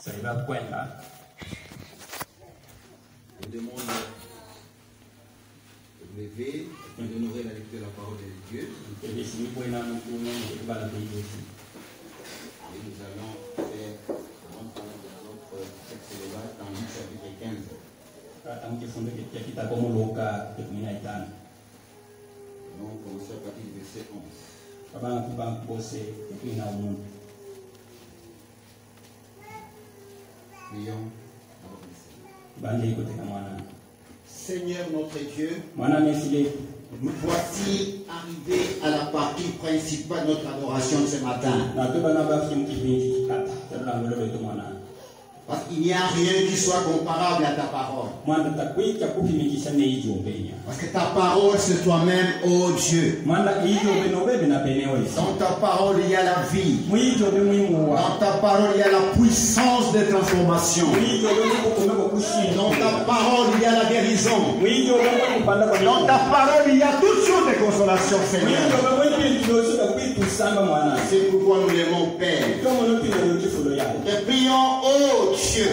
Je demande de lever et d'honorer la lecture de la parole de Dieu. Et nous allons faire une parole de notre texte de base dans Luc chapitre 15. Nous commençons à partir du verset 11. Prions. Seigneur notre Dieu, nous voici arrivés à la partie principale de notre adoration de ce matin. Parce qu'il n'y a rien qui soit comparable à ta parole. Parce que ta parole, c'est toi-même, ô Dieu. Dans ta parole, il y a la vie. Dans ta parole, il y a la puissance de transformation. Dans ta parole, il y a la guérison. Dans ta parole, il y a toutes sortes de consolation, Seigneur. C'est pourquoi nous l'aimons, Père. Te prions, ô Dieu,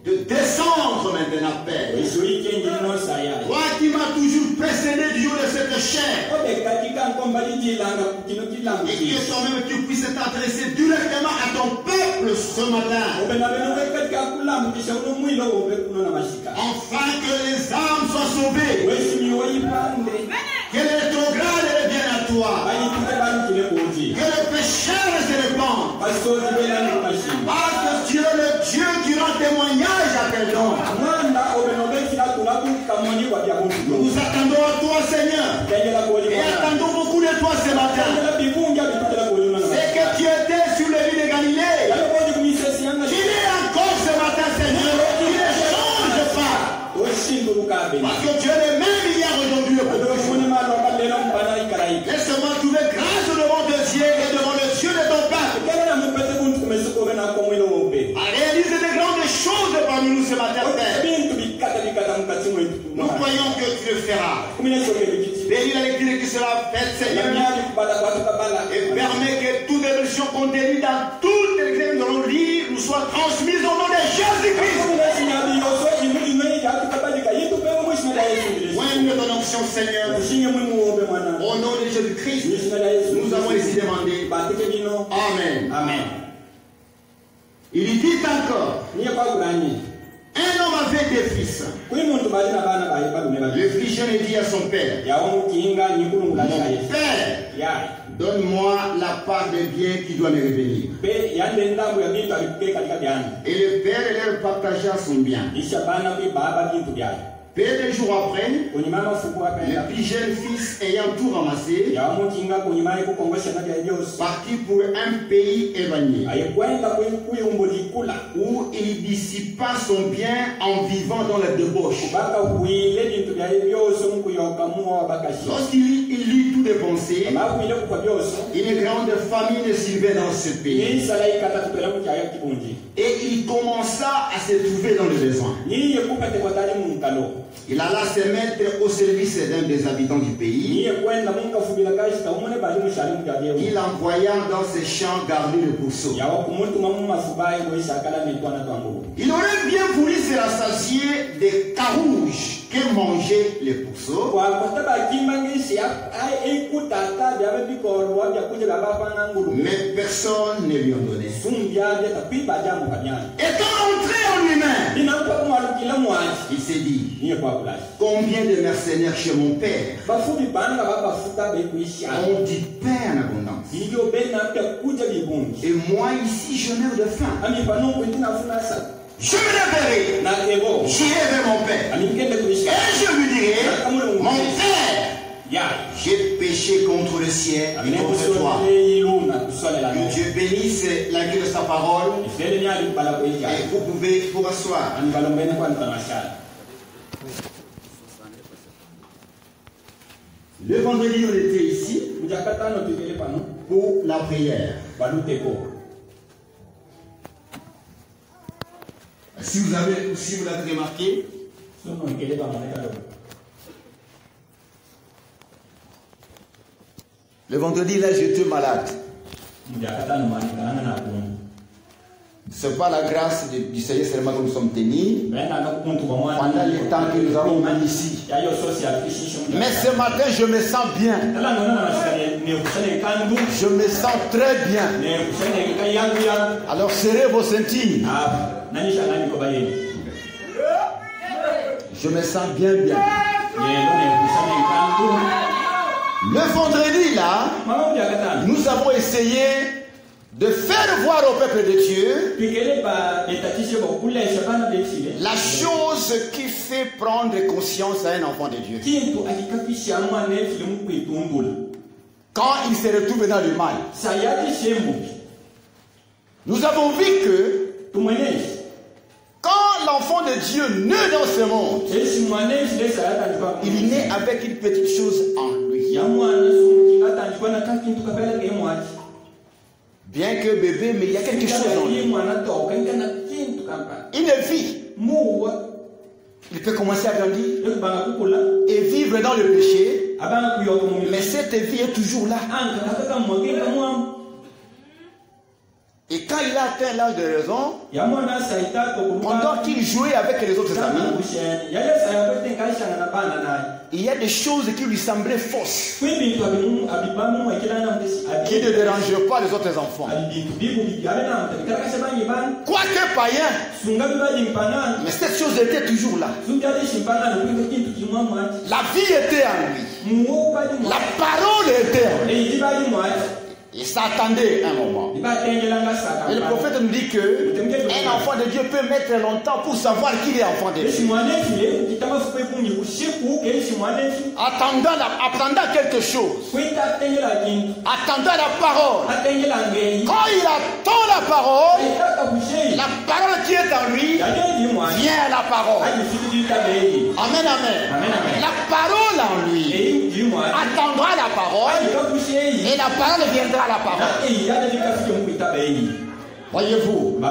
de descendre maintenant, Père. Toi qui m'as toujours précédé du jour de cette chair, et que toi-même tu puisses t'adresser directement à ton peuple ce matin, afin que les âmes soient sauvées, que les rétrogrades reviennent à toi, que le péché se répande, parce que tu es le Dieu qui rend témoignage à tes dons. Nous vous attendons à toi, Seigneur, et attendons beaucoup de toi ce matin. C'est que tu étais sur les villes de Galilée. Tu es encore ce matin, Seigneur, tu ne changes pas. Parce que tu es le même hier, aujourd'hui. Laisse-moi trouver grâce devant tes yeux et devant le Dieu de ton Père. À réaliser de grandes choses parmi nous ce matin, Père. Nous croyons que tu le feras. Bénis la lecture qui sera faite, Seigneur. Et permets que toute évolution contenue dans toutes les que nous allons lire nous soit transmise au nom de Jésus-Christ. Point de ton onction, Seigneur. Au nom de Jésus-Christ, nous avons ici demandé. Amen. Amen. Il dit encore. Un homme avait des fils. Le fils jeune dit à son père, mon père, donne-moi la part des biens qui doit me revenir. Et le père leur partagea son bien. Peu de jours après, le plus jeune fils ayant tout ramassé, partit pour un pays éloigné, où il dissipa son bien en vivant dans la débauche. Lorsqu'il eut tout dépensé, une grande famine s'élevait dans ce pays. Et il commença à se trouver dans le besoin. Il alla se mettre au service d'un des habitants du pays. Il envoya dans ses champs garder le pourceau. Il aurait bien voulu se rassasier des carouges que mangeaient les pourceaux. Mais personne ne lui en donnait. Étant entré en lui-même, il s'est dit, combien de mercenaires chez mon père ont du pain en abondance, et moi ici je meurs de faim. Je me lèverai, j'irai vers mon père, et je lui dirai, mon père, j'ai péché contre le ciel et contre toi. Que Dieu bénisse la vie de sa parole. Et vous pouvez vous asseoir. Le vendredi, on était ici pour la prière. Si vous l'avez remarqué, le vendredi, là, j'étais malade. Ce n'est pas la grâce du Seigneur seulement que nous sommes tenus pendant les temps que nous avons mis ici. Mais ce matin, je me sens bien. Je me sens très bien. Alors serrez vos ceintures. Je me sens bien. Le vendredi là, nous avons essayé de faire voir au peuple de Dieu la chose qui fait prendre conscience à un enfant de Dieu. Quand il se retrouve dans le mal. Nous avons vu que quand l'enfant de Dieu naît dans ce monde, il naît avec une petite chose en lui. Bien que bébé, mais il y a quelque chose en lui. Une vie. Il peut commencer à grandir et vivre dans le péché, mais cette vie est toujours là. Et quand il a atteint l'âge de raison, pendant qu'il jouait avec les autres amis, il y a des choses qui lui semblaient fausses, qui ne dérangeaient pas les autres enfants. Quoique païen, mais cette chose était toujours là. La vie était en lui. La parole était en lui. Il s'attendait un moment. Et le prophète nous dit que un enfant de Dieu peut mettre longtemps pour savoir qu'il est enfant de Dieu. Attendant quelque chose. Attendant la parole. Quand il attend la parole qui est en lui vient la parole. Amen, amen. La parole en lui attendra la parole et la parole viendra à la parole. Voyez-vous,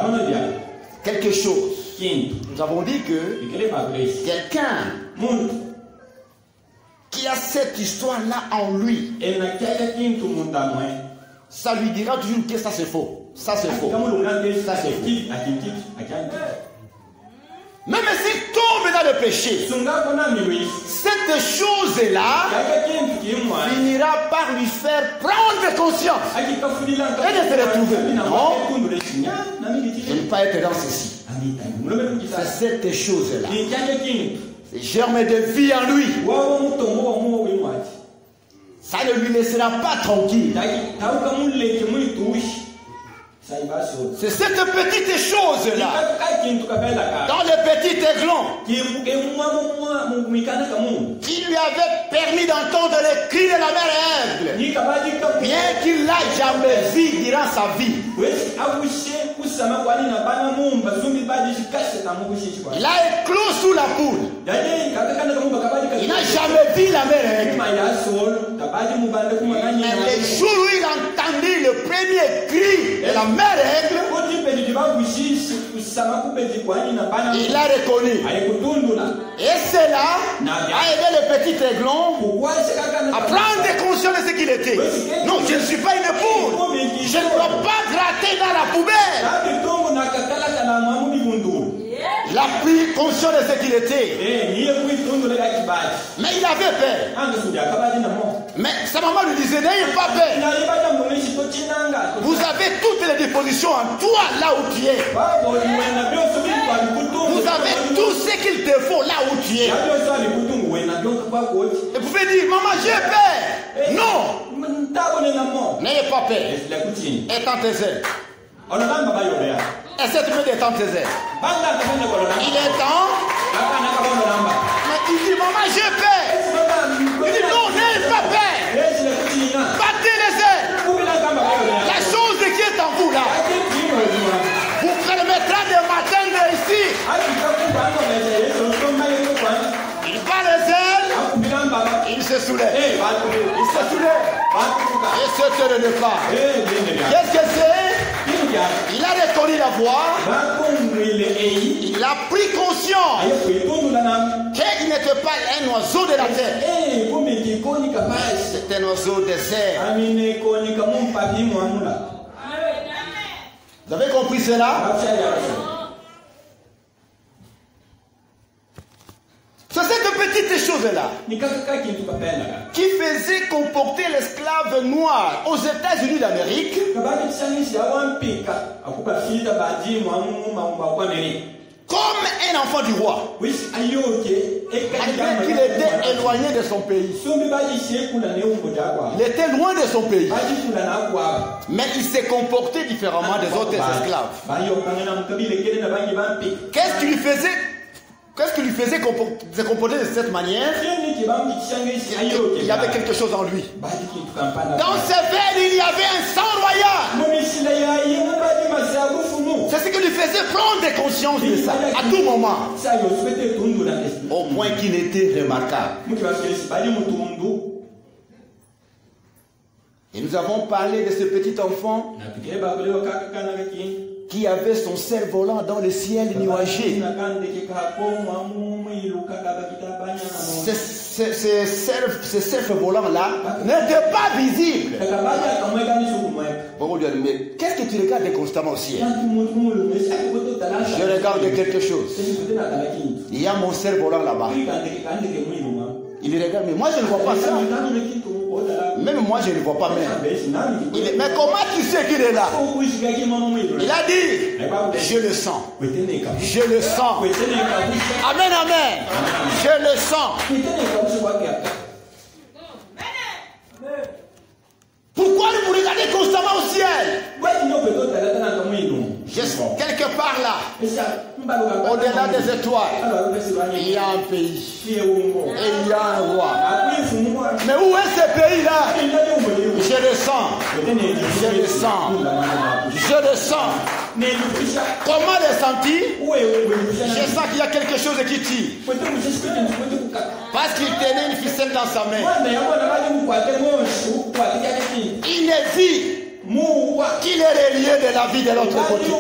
quelque chose. Nous avons dit que quelqu'un qui a cette histoire-là en lui, ça lui dira toujours que ça c'est faux. Ça c'est faux. Ça c'est faux. Même s'il tombe dans le péché, cette chose-là finira par lui faire prendre conscience et de se retrouver. Non, je ne veux pas être dans ceci. C'est cette chose-là. C'est germe de vie en lui. Ça ne lui laissera pas tranquille. C'est cette petite chose-là, dans le petit aiglon, qui lui avait permis d'entendre les cris de la mère aigle, bien qu'il l'a jamais vu durant sa vie. Il a éclos sous la poule. Il n'a jamais vu la mère aigle. Mais le jour où il entendit le premier cri de la mère aigle, il a reconnu. Et cela a aidé le petit aiglon à prendre conscience de ce qu'il était. Non, je ne suis pas une poule. Je ne dois pas gratter dans la poubelle. Il a pris conscience de ce qu'il était. Mais il avait peur. Mais sa maman lui disait, n'ayez pas peur. Vous avez toutes les dispositions en toi là où tu es. Vous avez tout ce qu'il te faut là où tu es. Et vous pouvez dire, maman, j'ai peur. Non. N'ayez pas peur. Étends tes ailes. Essaie de me détendre tes ailes. Il est temps. Mais il dit, maman, j'ai peur. Il dit, non, n'ayez pas peur. Battez les ailes. La chose qui est en vous là vous permettra de m'atteindre ici. Il bat les ailes. Il se soulève. Il se soulève. Et se tire de pas. Qu'est-ce que c'est? Il a reconnu la voix. Il a pris conscience qu'il n'était pas un oiseau de la terre. C'est un oiseau des airs. Vous avez compris cela? C'est cette petite chose-là qui faisait comporter l'esclave noir aux États-Unis d'Amérique comme un enfant du roi, malgré qu'il était éloigné de son pays. Il était loin de son pays, mais il s'est comporté différemment des autres esclaves. Qu'est-ce qui lui faisait se comporter de cette manière? Il y avait quelque chose en lui. Dans ses veines, il y avait un sang royal. C'est ce qui lui faisait prendre conscience de ça à tout moment, au point qu'il était remarquable. Et nous avons parlé de ce petit enfant qui avait son cerf-volant dans le ciel nuagé. Ces cerfs-volants-là n'étaient pas visibles. Mais qu'est-ce que tu regardes constamment au ciel? Je regarde quelque chose. Il y a mon cerf-volant là-bas. Il regarde, mais moi je ne vois pas ça. Même moi je ne vois pas même. Mais comment tu sais qu'il est là? Il a dit, je le sens. Je le sens. Amen, amen. Je le sens. Pourquoi vous regardez constamment au ciel? Quelque part là, au-delà des étoiles, il y a un pays et il y a un roi. Mais où est ce pays-là? Je le sens. Je le sens. Je le sens. Comment le sentir? Je sens qu'il y a quelque chose qui tire. Parce qu'il tenait une ficelle dans sa main. Il ne vit qu'il est relié de la vie de l'autre côté.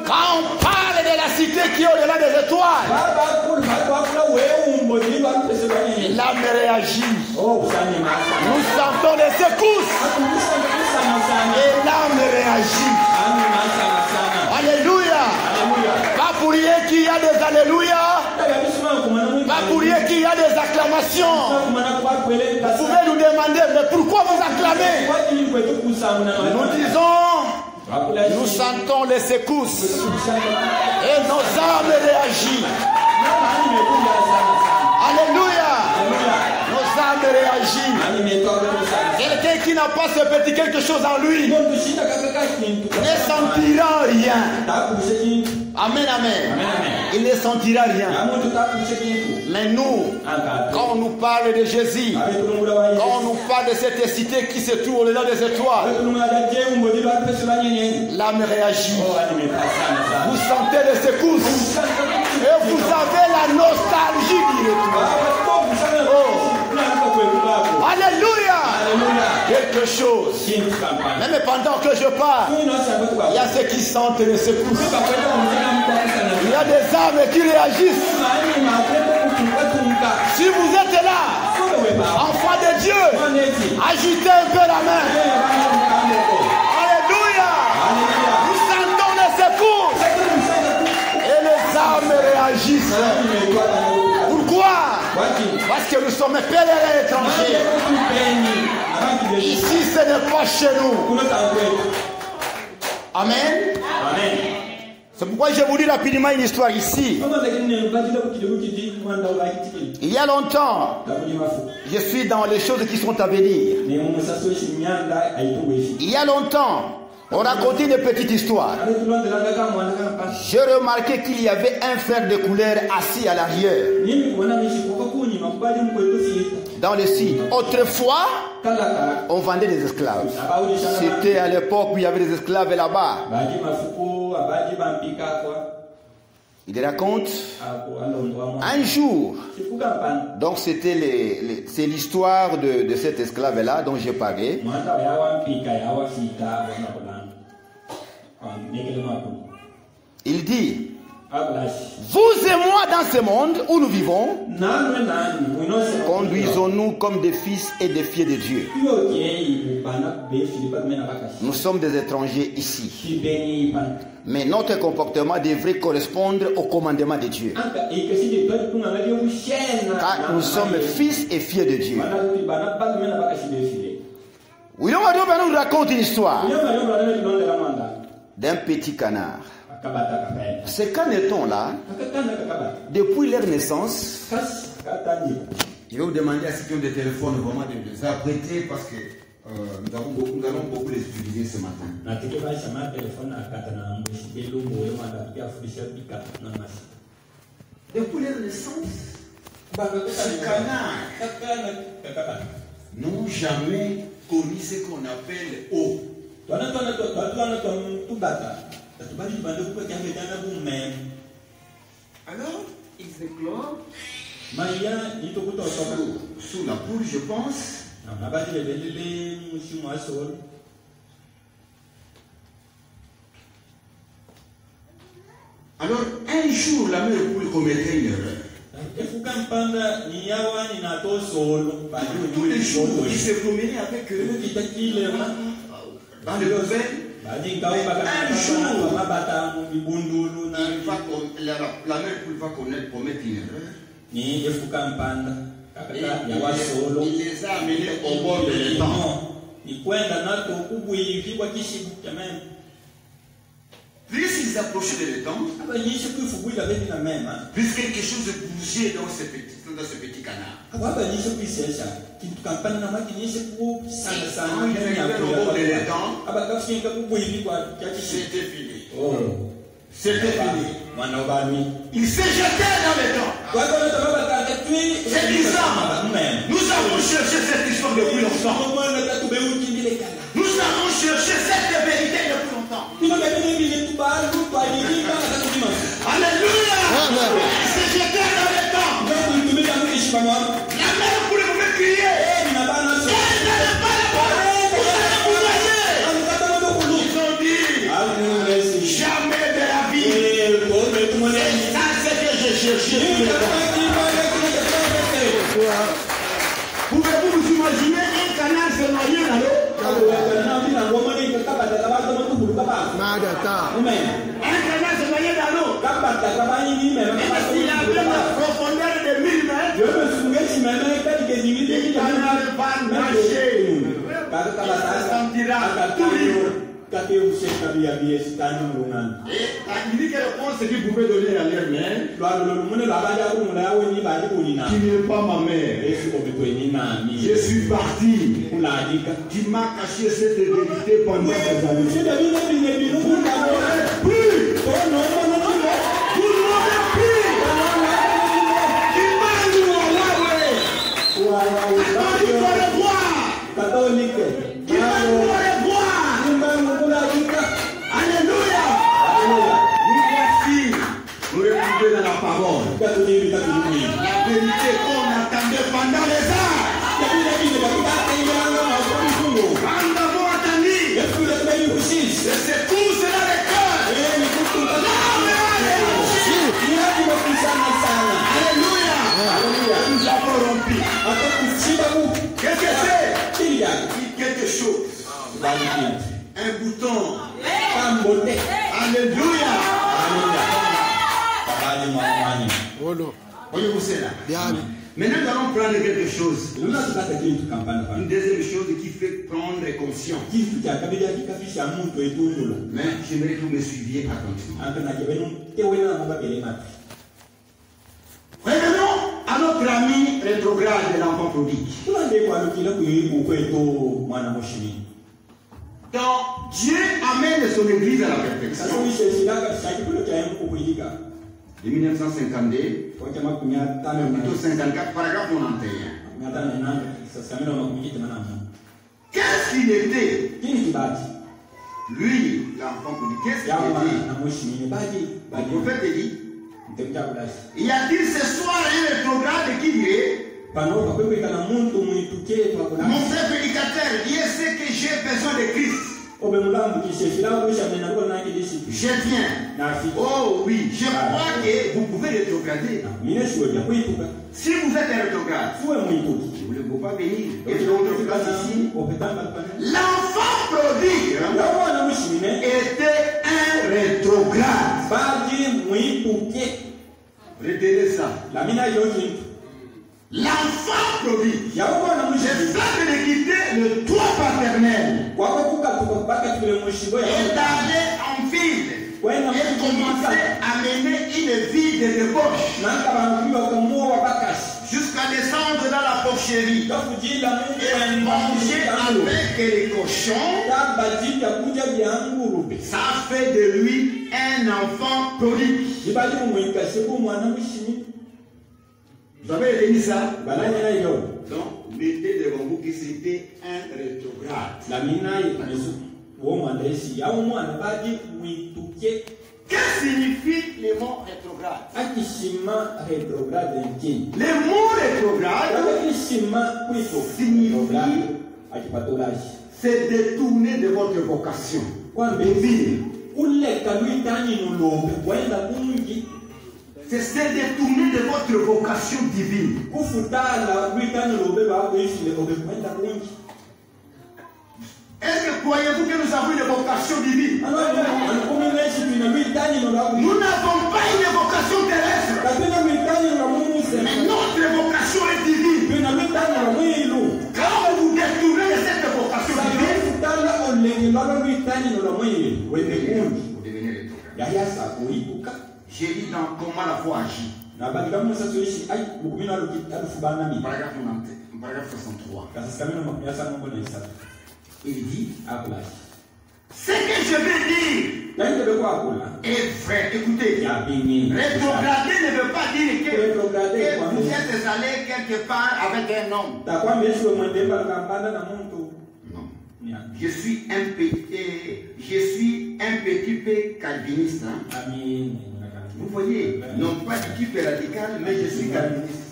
Quand on parle de la cité qui est au-delà des étoiles, l'âme réagit. Nous sentons les secousses et l'âme réagit. Alléluia. Pas pour rien qu'il y a des alléluia. Pas pour rien qu'il y a des acclamations. Vous pouvez nous demander, mais pourquoi vous acclamez? Nous disons, nous sentons les secousses et nos âmes réagissent. Alléluia. Nos âmes réagissent. Quelqu'un qui n'a pas ce petit quelque chose en lui ne sentira rien. Amen, amen. Il ne sentira rien. Mais nous, quand on nous parle de Jésus, quand on nous parle de cette cité qui se trouve au-delà des étoiles, l'âme réagit. Vous sentez les secousses et vous avez la nostalgie du retour. Alléluia. Quelque chose. Même pendant que je parle, il y a ceux qui sentent les secousses. Il y a des âmes qui réagissent. Si vous êtes là, enfant de Dieu, agitez un peu la main. Alléluia. Nous sentons les secousses et les âmes réagissent. Pourquoi? Parce que nous sommes pèlerins étrangers. Ici, ce n'est pas chez nous. Amen. Amen. C'est pourquoi je vous dis rapidement une histoire ici. Il y a longtemps, je suis dans les choses qui sont à venir. Il y a longtemps, on racontait une petite histoire. J'ai remarqué qu'il y avait un frère de couleur assis à l'arrière. Dans le site. Autrefois, on vendait des esclaves. C'était à l'époque où il y avait des esclaves là-bas. Il raconte un jour. Donc c'est l'histoire de cet esclave-là dont j'ai parlé. Il dit, Vous et moi dans ce monde où nous vivons, conduisons-nous comme des fils et des filles de Dieu. Nous sommes des étrangers ici. Mais notre comportement devrait correspondre au commandement de Dieu. Car nous sommes fils et filles de Dieu. William Adouba nous raconte une histoire d'un petit canard. Ces canetons là, depuis leur naissance, je vais vous demander à ceux qui ont des téléphones vraiment de les apprêter parce que nous allons beaucoup les utiliser ce matin. Depuis leur naissance, ces canards n'ont jamais connu ce qu'on appelle eau. Alors, ils éclorent sous la poule, je pense. Alors, un jour, la mère poule commettrait une erreur. Tous les jours, il se promenait avec eux dans le poubelle. Un jour, la mère poule va commettre une erreur. Il les a amenés au bord de l'étang. Plus ils approchaient de l'étang, plus quelque chose bougeait dans ce petit canard. Quand ils arrivaient au bord de l'étang, c'était fini. C'était fini. Il s'est jeté dans l'étang. C'est bizarre. Nous avons cherché cette histoire depuis longtemps. Nous avons cherché cette vérité depuis longtemps. Alléluia. Il s'est jeté dans l'étang. La mère pouvait me crier. Elle n'allait pas la parler. Ils ont dit jamais de la vie. C'est ça ce que j'ai cherché. Pouvez-vous vous imaginer un canard se noyer dans l'eau? Un canard se noyer dans l'eau. Il avait la profondeur de 1000 mètres. Il canard va nager. Il sentira tout libre. Et il dit que le point ce qu'il pouvait donner à leur mère, qui n'est pas ma mère. Je suis parti. Tu m'as caché cette vérité pendant des années. Vous n'aurez plus. Vous n'aurez plus. Tu m'as dit au revoir. Alléluia. Merci. Nous retrouvons dans la parole la vérité qu'on attendait pendant les heures. Nous avons attendu. C'est tout cela le cœur. Alléluia. Nous avons rompu. Qu'est-ce que c'est? Quelque chose. Un bouton. Alléluia. Voyez-vous cela? Maintenant, nous allons prendre quelque chose. Une deuxième chose qui fait prendre conscience. Mais j'aimerais que vous me suiviez attentivement. Revenons à notre ami rétrograde de l'enfant prodigue. Donc, Dieu amène son église à la perfection. De 1952, plutôt 54, paragraphe 91. Qu'est-ce qu'il était? Lui, l'enfant prodigue, qu'est-ce qu'il était? Le prophète dit, il y a-t-il ce soir un rétrograde qui dirait, mon frère prédicateur, Dieu sait que j'ai besoin de Christ. Je viens. Oh oui, je crois que vous pouvez rétrograder. Si vous êtes un rétrograde, vous ne pouvez pas venir. Et d'autres place ici. L'enfant prodigue était un rétrograde. Retenez ça. L'enfant prodigue, je sais de quitter le toit paternel et d'aller en ville et commencer à mener une vie de débauche jusqu'à descendre dans la porcherie et manger avec les cochons. Ça fait de lui un enfant prodigue. Vous avez retenu ça? Donc, mettez devant vous que c'était un rétrograde. Qu'est-ce que signifie le mot rétrograde? Le mot rétrograde signifie c'est détourner de votre vocation divine. C'est se détourner de votre vocation divine. Est-ce que croyez-vous que nous avons une vocation divine? Nous n'avons pas une vocation terrestre. Mais notre vocation est divine. Quand vous détournez de cette vocation divine, vous devenez rétrograde. J'ai dit dans comment la foi agit. Paragraphe 63. Il dit ce que je vais dire est vrai. Écoutez, rétrograder ne veut pas dire que vous êtes allé quelque part avec un homme. Non. Je suis un petit peu calviniste. Vous voyez, non pas du type radical, mais je suis calviniste.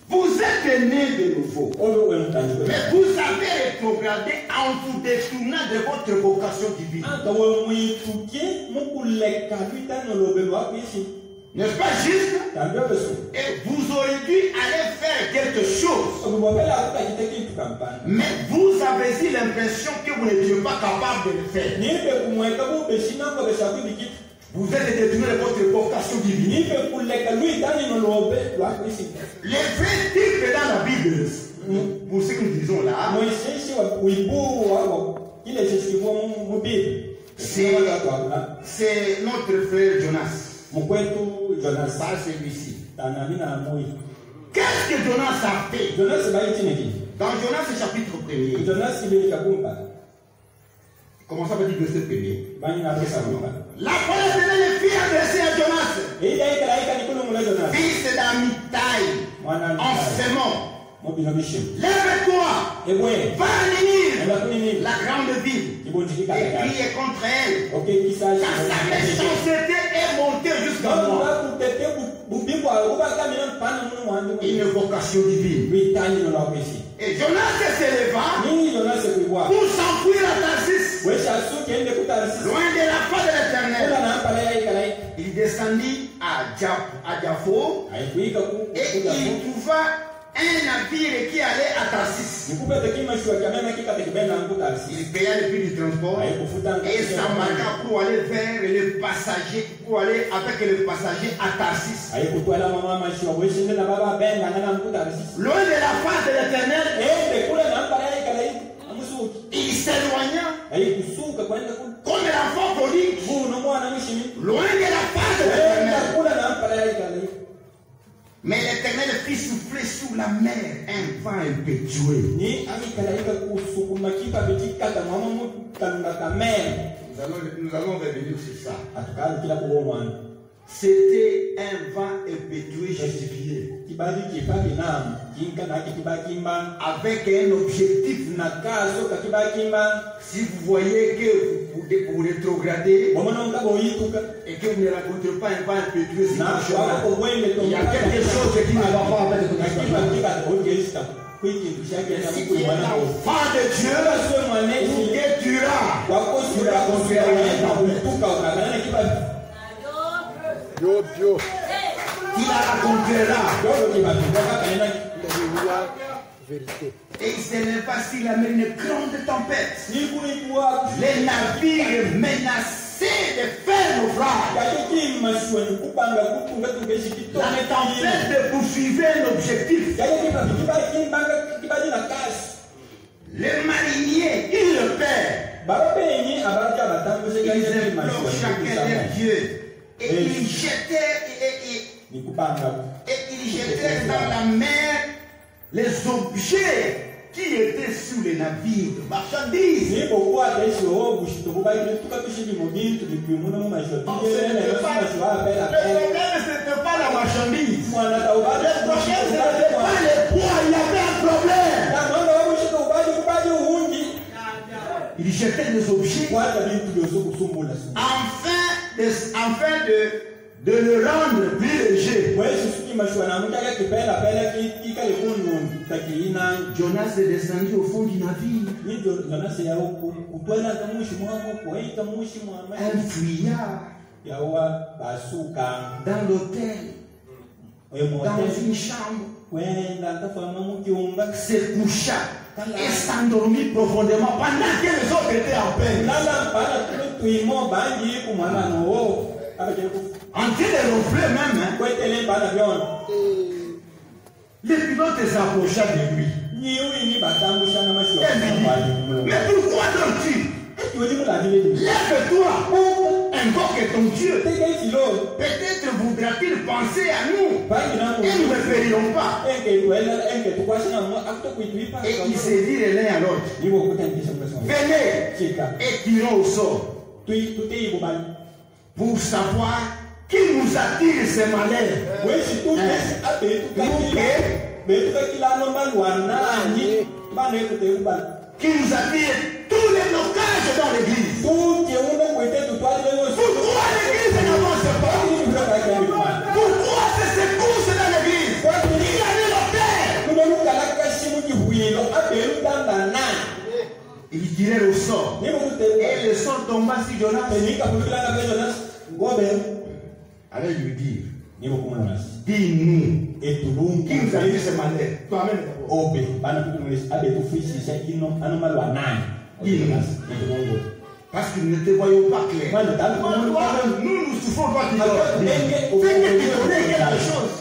Vous êtes né de nouveau. Mais vous avez rétrogradé en vous détournant de votre vocation divine. N'est-ce pas juste? Et vous auriez dû aller faire quelque chose. Mais vous avez eu l'impression que vous n'étiez pas capable de le faire. Vous êtes détourné de votre vocation divine. Les vrais types dans la Bible, pour ce que nous disons là, c'est notre frère Jonas. Pas celui-ci. Qu'est-ce que Jonas a fait? Dans Jonas chapitre 1er. Commençons par dire verset 1er. La parole de Dieu fit adresser à Jonas, fils d'Amitai, en s'aimant. Lève-toi, va à Ninive, la grande ville, et crie contre elle, car sa méchanceté est montée jusqu'à moi. Une vocation divine. Et Jonas s'éleva pour s'enfuir à Tarsis, loin de la face de l'Éternel. Il descendit à Jaffo et il trouva un navire qui allait à Tarsis. Il paya le prix du transport et s'embarqua pour aller vers les passagers, pour aller avec les passagers à Tarsis. Loin de la face de l'Éternel, il s'éloigna comme l'enfant prodigue, loin de la face de l'Éternel. Mais l'Éternel fit souffler sur la mer un vent impétueux. Nous allons revenir sur ça. C'était un vent impétueux justifié. avec un objectif. Si vous voyez que vous rétrogradez et que vous ne rencontrez pas un vent impétueux, il y a quelque chose qui ne va pas avec le si tu es l'enfant de Dieu, il guettera. Tu rencontreras il la rencontrera. Et il se lèva sur la mer une grande tempête. Les navires menacés de faire naufrage. La tempête poursuivait l'objectif. Les mariniers, ils le perdent. Ils implorent chacun leur Dieu. Et ils jetaient dans la mer les objets qui étaient sur les navires de marchandises. Ce n'était pas la marchandise. Le problème, ce n'était pas les poids. Il y avait un problème. Il jetait des objets afin de le rendre plus léger. Jonas est descendu au fond du navire. Un fuyard dans l'hôtel, dans une chambre, se coucha et s'endormit profondément pendant que les autres étaient en peine. En train de ronfler même, le pilote s'approcha de lui. Mais pourquoi dors-tu? Lève-toi, invoque ton Dieu. Peut-être voudra-t-il penser à nous et nous ne ferirons pas. Et ils se dirent l'un à l'autre. Venez et tirons au sort pour savoir qui nous attire ces malheurs. Qui nous attire tous les blocages dans l'église. Pourquoi l'église n'avance pas? Pourquoi ces secousses dans l'église? Il y a l'autel. Il tirait au sort. Et le sort tomba sur Jonas. Allez lui dire. Dis-nous. Qui nous a dit ce malheur? Toi-même. Dis-nous. Parce que nous ne te voyons pas clair. Nous souffrons pas de fais que tu connais quelque chose.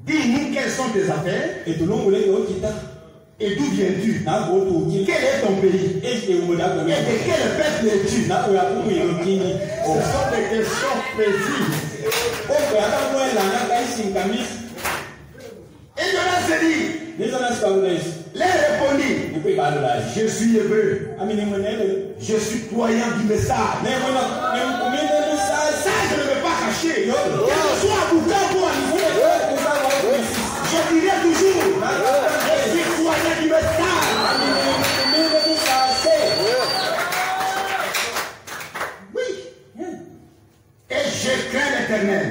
Dis-nous quelles sont tes affaires. Et d'où viens-tu? Quel est ton pays? Et de quel peuple es-tu? Ce sont des questions précises. Et Jonas se dit, les répondit, je suis hébreu, je suis croyant du message. Ça, je ne vais pas cacher. Que ce soit à Bukavu ou à Nigeria, je dirai toujours, je suis croyant du message. Oui. Et je crains l'Éternel,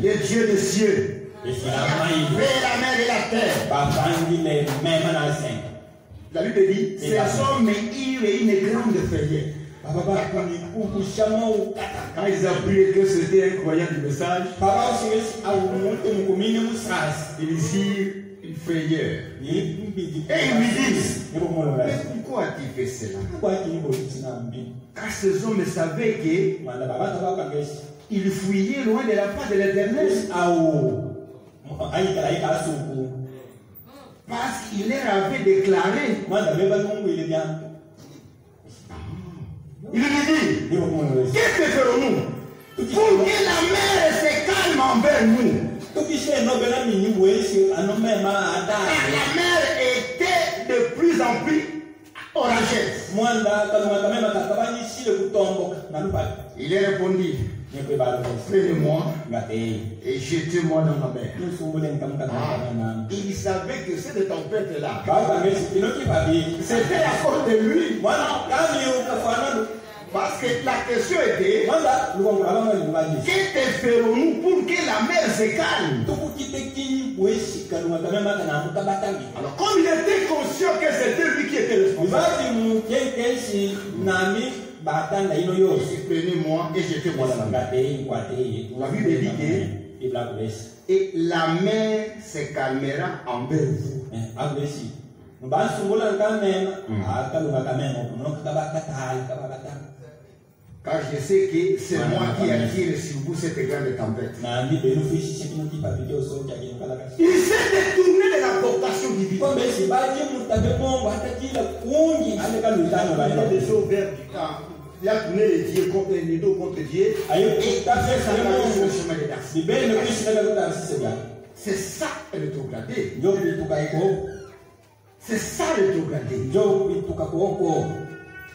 le Dieu des cieux, qui a fait la mer et la terre. La Bible dit, ce sont mes îles et une grande feuillette. Quand ils apprirent que c'était un croyant du message, ils dirent une frayeur. Et ils lui disent, mais pourquoi as-tu fait cela? Car ces hommes savaient qu'ils fuyaient loin de la part de l'Éternel. Parce qu'il leur avait déclaré. Il lui dit, qu'est-ce que ferons-nous pour que la mer se calme envers nous? La mer était de plus en plus orageuse. Il répondit, Prenez-moi et jetez-moi dans la mer. Il savait que cette tempête-là, c'était à cause de lui. Parce que la question était, que ferons-nous pour que la mer se calme? Alors, comme il était conscient que c'était lui qui était responsable, prenez-moi et jetez-moi dans la mer. La Bible dit que et la mer se calmera envers vous. Car je sais que c'est moi qui attire sur vous cette grande tempête. Il s'est détourné de la portation divine. Il a tourné les dieux contre les dos contre Dieu. Et il a fait ça sur le chemin de Dax. C'est ça le rétrogradé. C'est ça le rétrogradé.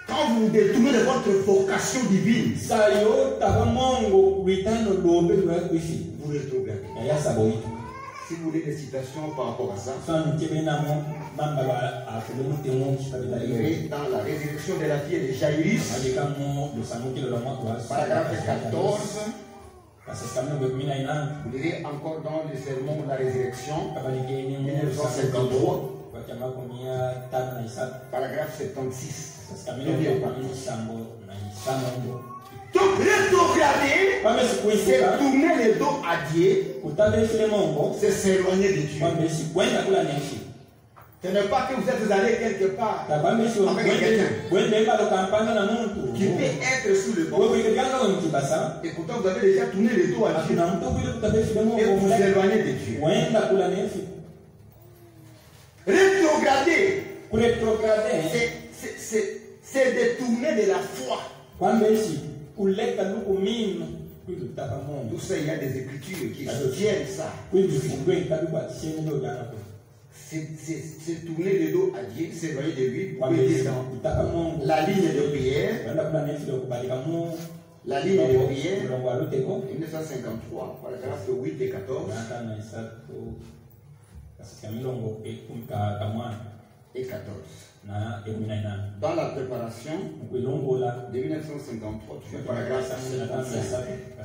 Quand vous vous détournez de votre vocation divine, vous rétrogradez. Si vous voulez des citations par rapport à ça, vous irez dans la résurrection de la fille de Jaïrus, paragraphe 14. Vous lirez encore dans le sermon de la résurrection, 1953, paragraphe 76. Donc rétrograder, c'est tourner le dos à Dieu, c'est s'éloigner de Dieu. Ce n'est pas que vous êtes allé quelque part avec quelqu'un qui peut être sous le banc. Et pourtant vous avez déjà tourné le dos à Dieu et vous vous éloignez de Dieu. Rétrograder, c'est détourner de la foi. Tout ça, il y a des écritures qui soutiennent ça. C'est tourner le dos à Dieu, s'éloigner de lui, dans la ligne de prière. La ligne de prière, 1953, paragraphe 8 et 14. Et 14. Dans la préparation de 1953, paragraphe 57.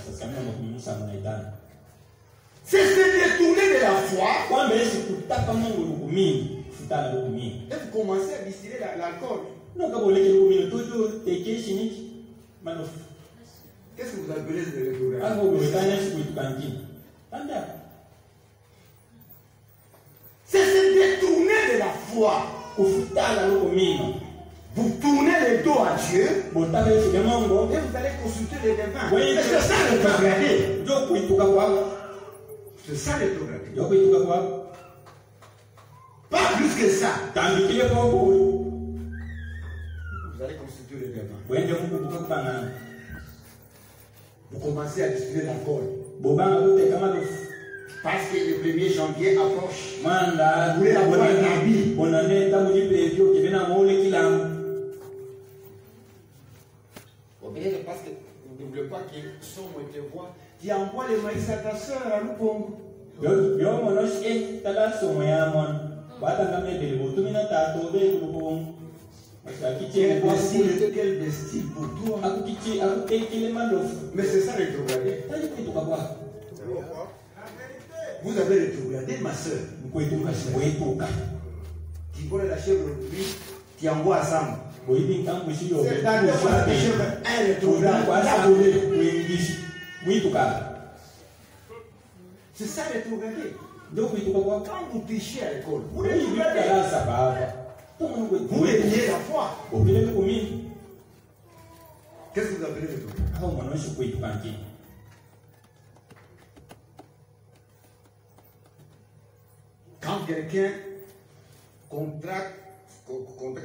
C'est se détourner de la foi. Et vous commencez à distiller l'alcool. Qu'est-ce que vous appelez de rétrogradé? C'est se détourner de la foi. Vous tournez le dos à Dieu et vous allez consulter les devins. C'est ça le rétrogradé. C'est ça le rétrogradé. Pas plus que ça. Vous allez consulter les devins. Vous commencez à distiller l'alcool. Parce que le 1er janvier approche. Vous voulez avoir un habit. Peut-être parce que n'oubliez pas que son mot te voit. Tu envoies les maïs à ta soeur à Lupongo. Quel vestige pour toi. Mais c'est ça rétrogradé. Vous avez rétrogradé, ma soeur. Tu voulais la chèvre aujourd'hui, tu envoies à Sam. C'est dans le fois la chèvre, elle rétrograde. C'est ça rétrogradé. Quand vous pichez à l'école, vous rétrogradez. Vous réveillez la foi. Qu'est-ce que vous appelez rétrogradé? Quand quelqu'un contracte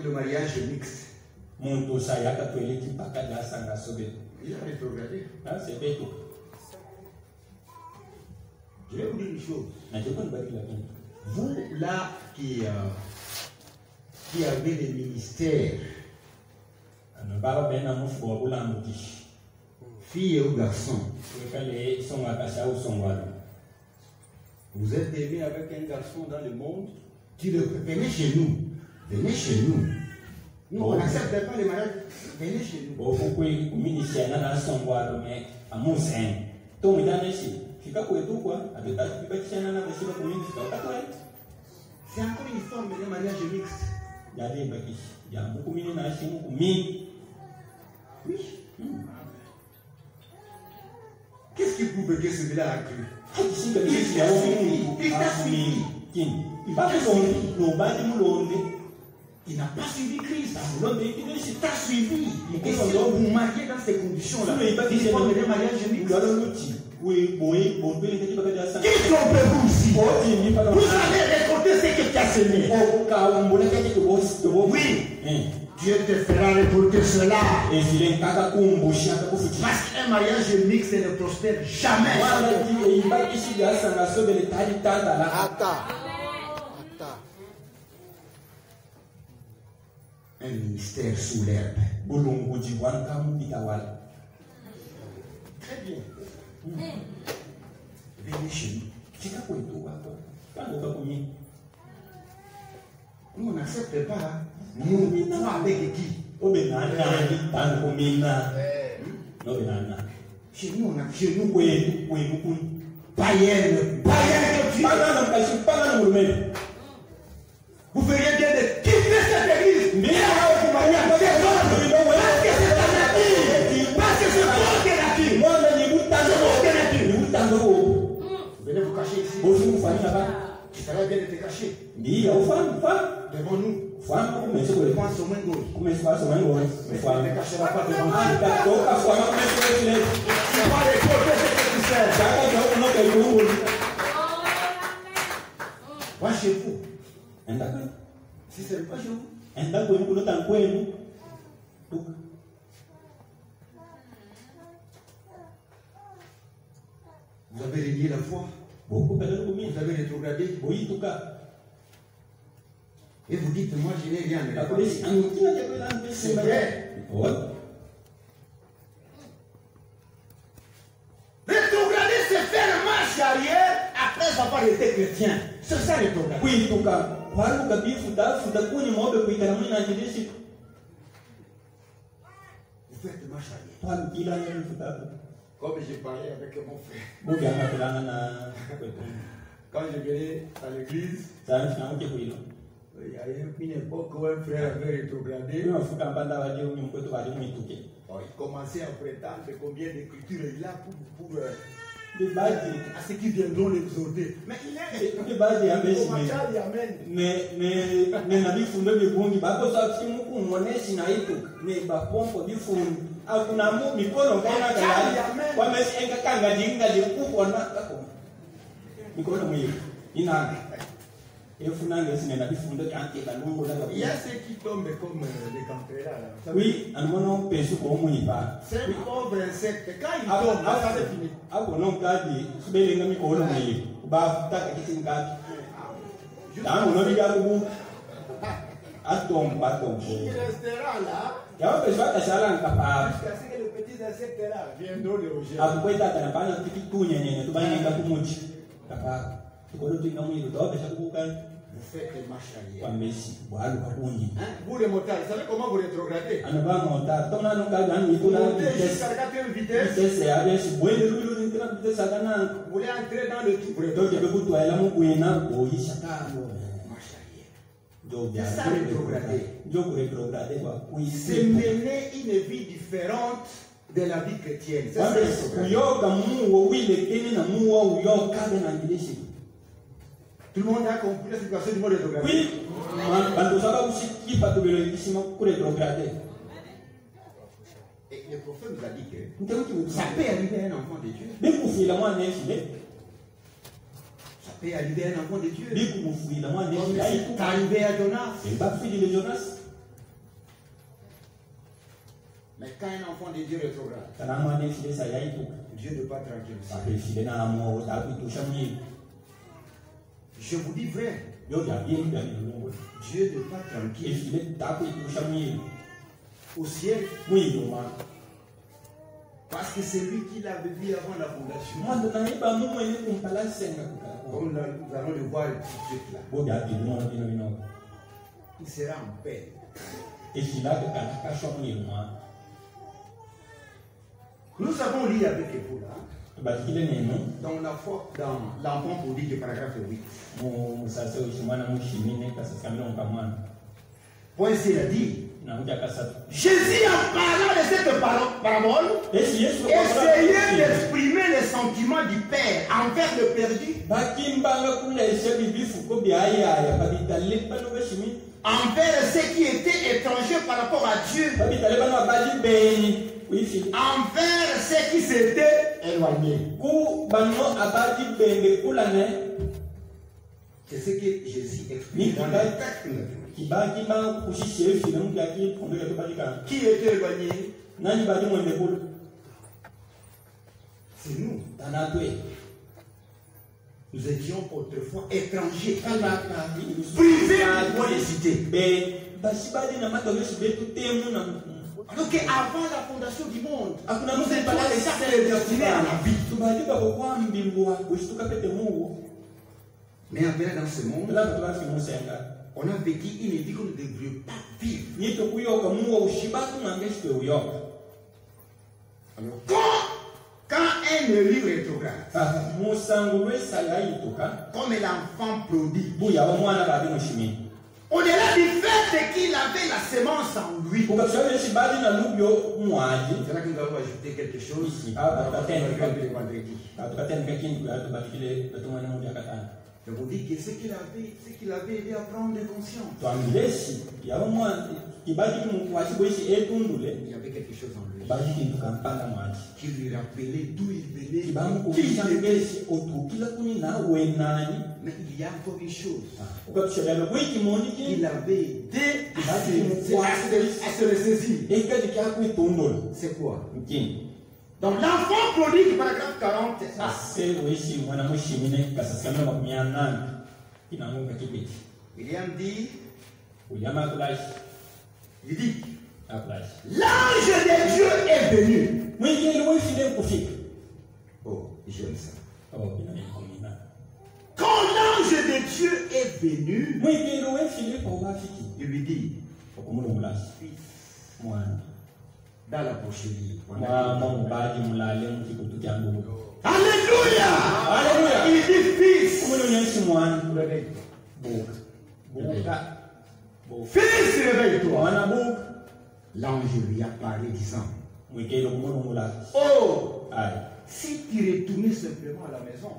le mariage mixte, il a rétrogradé. Je vais vous dire une chose. Vous, là, qui avez des ministères, Fille ou garçon. Vous êtes aimé avec un garçon dans le monde. Venez chez nous. Venez chez nous. Nous, on n'accepte pas les mariages. Venez chez nous. C'est encore une forme de mariage mixte. Oui. Qu'est-ce qui prouve que celui-là a cru? Il n'a pas suivi Christ. Il t'a suivi. Et si vous vous mariez dans ces conditions-là, il faut mener un mariage mixte. Qui trompez-vous ici? Vous allez récolter ce que tu as semé. Oui. Dieu te fera récolter cela. Parce qu'un mariage mixte ne prospère jamais. Un ministère sous l'herbe. Très bien. Venez chez nous. Nous, on n'accepte pas. Nous, toi avec qui? Chez nous, on a chez nous. Païenne. Vous verriez bien de quitter cette église. Parce que c'est bon que nature. Venez vous cacher ici. Tu seras bien de te cacher. Devant nous. Mais c'est quoi pense au moins gauche. Mais c'est pas au moins gauche. Mais ne cachera pas devant nous. Tu vas récolter ce que tu sais. Va chez vous. Si ce n'est pas chez vous. Vous avez renié la foi. Vous avez rétrogradé. Et vous dites, moi je n'ai rien. C'est vrai. Rétrograder, c'est faire marche arrière après avoir été chrétien. C'est ça rétrograder. Oui, en tout cas. Vous faites marche arrière. Comme j'ai parlé avec mon frère. Quand je venais à l'église, il y a eu une époque où un frère avait rétrogradé. Il commençait à prétendre combien d'écritures il a pour à ceux qui viendront l'exhorter. Mais il est. Il y a ceux qui tombent comme les campérats. Oui, c'est un pauvre insecte. Quand il tombe, ça c'est fini. Il restera là. Jusqu'à ce que les petits insectes là viendront le rejeter. Vous faites des marches arrière. Vous les motards, vous savez comment vous rétrogradez? Vous montez jusqu'à la 4e vitesse. Vous voulez entrer dans le tout. Marche arrière. C'est ça rétrograder. C'est mener une vie différente de la vie chrétienne. C'est ça rétrograder. Tout le monde a compris la situation du mot rétrogradé. Oui. Et le prophète nous a dit que ça peut arriver à un enfant de Dieu. Ça peut arriver à un enfant de Dieu. Comme c'est arrivé à Jonas. Mais quand un enfant de Dieu rétrograde, Dieu ne pas tranquille. Je vous dis vrai. Dieu n'est pas tranquille. Au ciel, Parce que c'est lui qui l'avait vu avant la fondation. Comme nous allons le voir tout de suite là. Il sera en paix. Nous avons lu avec vous là. Dans la foi, dans l'enfant prodigue, paragraphe 8. Point C, il a dit. Jésus, en parlant de cette parabole, essayait d'exprimer les sentiments du Père envers le perdu, envers ceux qui étaient étrangers par rapport à Dieu, envers ceux qui s'étaient éloignés. C'est ce que Jésus explique dans le texte. Qui était éloigné? C'est nous. Nous étions autrefois étrangers, privés de cité. Alors qu'avant la fondation du monde, nous étions déjà prédestinés à la vie. Mais après, dans ce monde, on a vécu une vie qu'on ne devrait pas vivre. Alors, quand un élu rétrograde, comme l'enfant prodigue, au-delà du fait qu'il avait la sémence en lui, c'est là que nous allons ajouter quelque chose. Je vous dis que ce qu'il avait aidé à prendre conscience. Il y avait quelque chose en lui qui lui rappelait d'où il venait, qui il était. Mais il y a encore une chose qu'il avait aidé à se ressaisir. C'est quoi? Donc l'enfant prodigue, paragraphe 40. William dit, l'ange de Dieu est venu. Oh, j'aime ça. Quand l'ange de Dieu est venu, il lui dit, fils, dans la boucherie. Alléluia! Il dit fils. Fils, réveille-toi. L'ange lui a parlé disant, oh, si tu retournais simplement à la maison.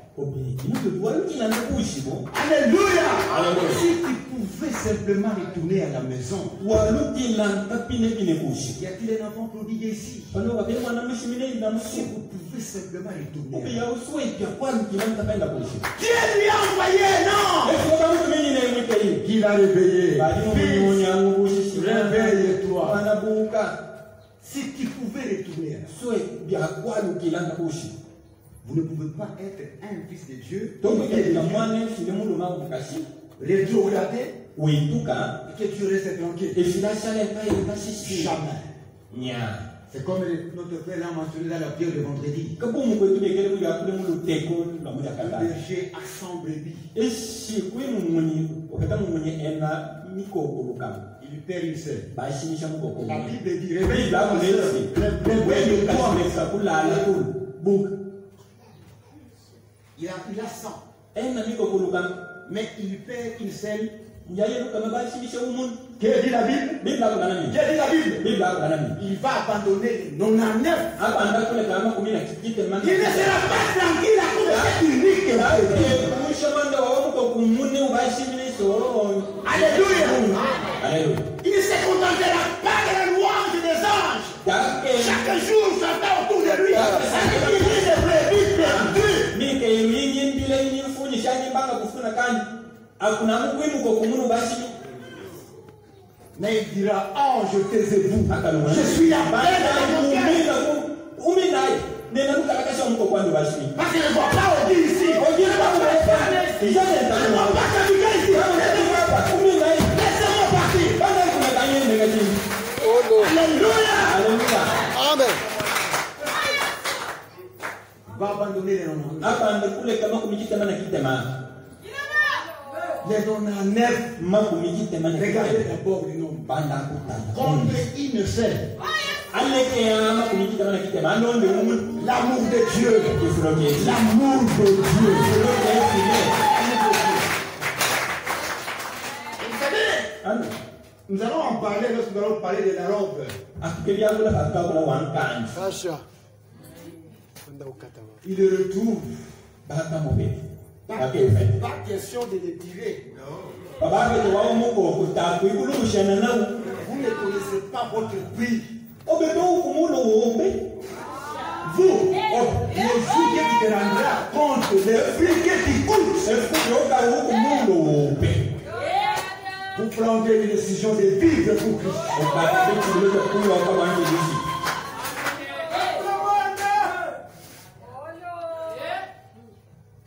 Alléluia! Si tu pouvais simplement retourner à la maison. Y a-t-il un enfant prodigue ici? Si vous pouvez simplement retourner. Dieu lui a envoyé, non? Il a réveillé. Réveille-toi. Si tu pouvais retourner, vous ne pouvez pas être un fils de Dieu, rétrogradé, et que tu restes tranquille. Jamais. C'est comme notre frère l'a mentionné dans la prière de vendredi. Le berger a 100 brebis. Il perd une seule. La Bible dit, réveille-toi. Il a 100. Mais il perd une seule. Que dit la Bible? Il va abandonner 99. Il ne sera pas tranquille à cause de cette unique. Alléluia. Il ne se contentera pas de la louange des anges. Chaque jour, j'entends autour de lui. Mais il dira, ange, taisez-vous. Je suis la belle de mon cœur. Parce qu'il ne voit pas Odi ici. Odi ne voit pas ici. Laissez-moi partir. Alléluia. Amen. abandonné les 99. Apande kule kama kumikitema na kitema. Les 99. Regardez d'abord les noms. Combien il ne fait. L'amour de Dieu. L'amour de Dieu. Vous savez, nous allons en parler lorsque nous allons parler de la robe. Il le retrouve. Pas question de les tirer. Vous ne connaissez pas votre prix. Vous, le jour que tu te rendras compte le prix que tu coûtes, vous prendrez une décision de vivre pour Christ.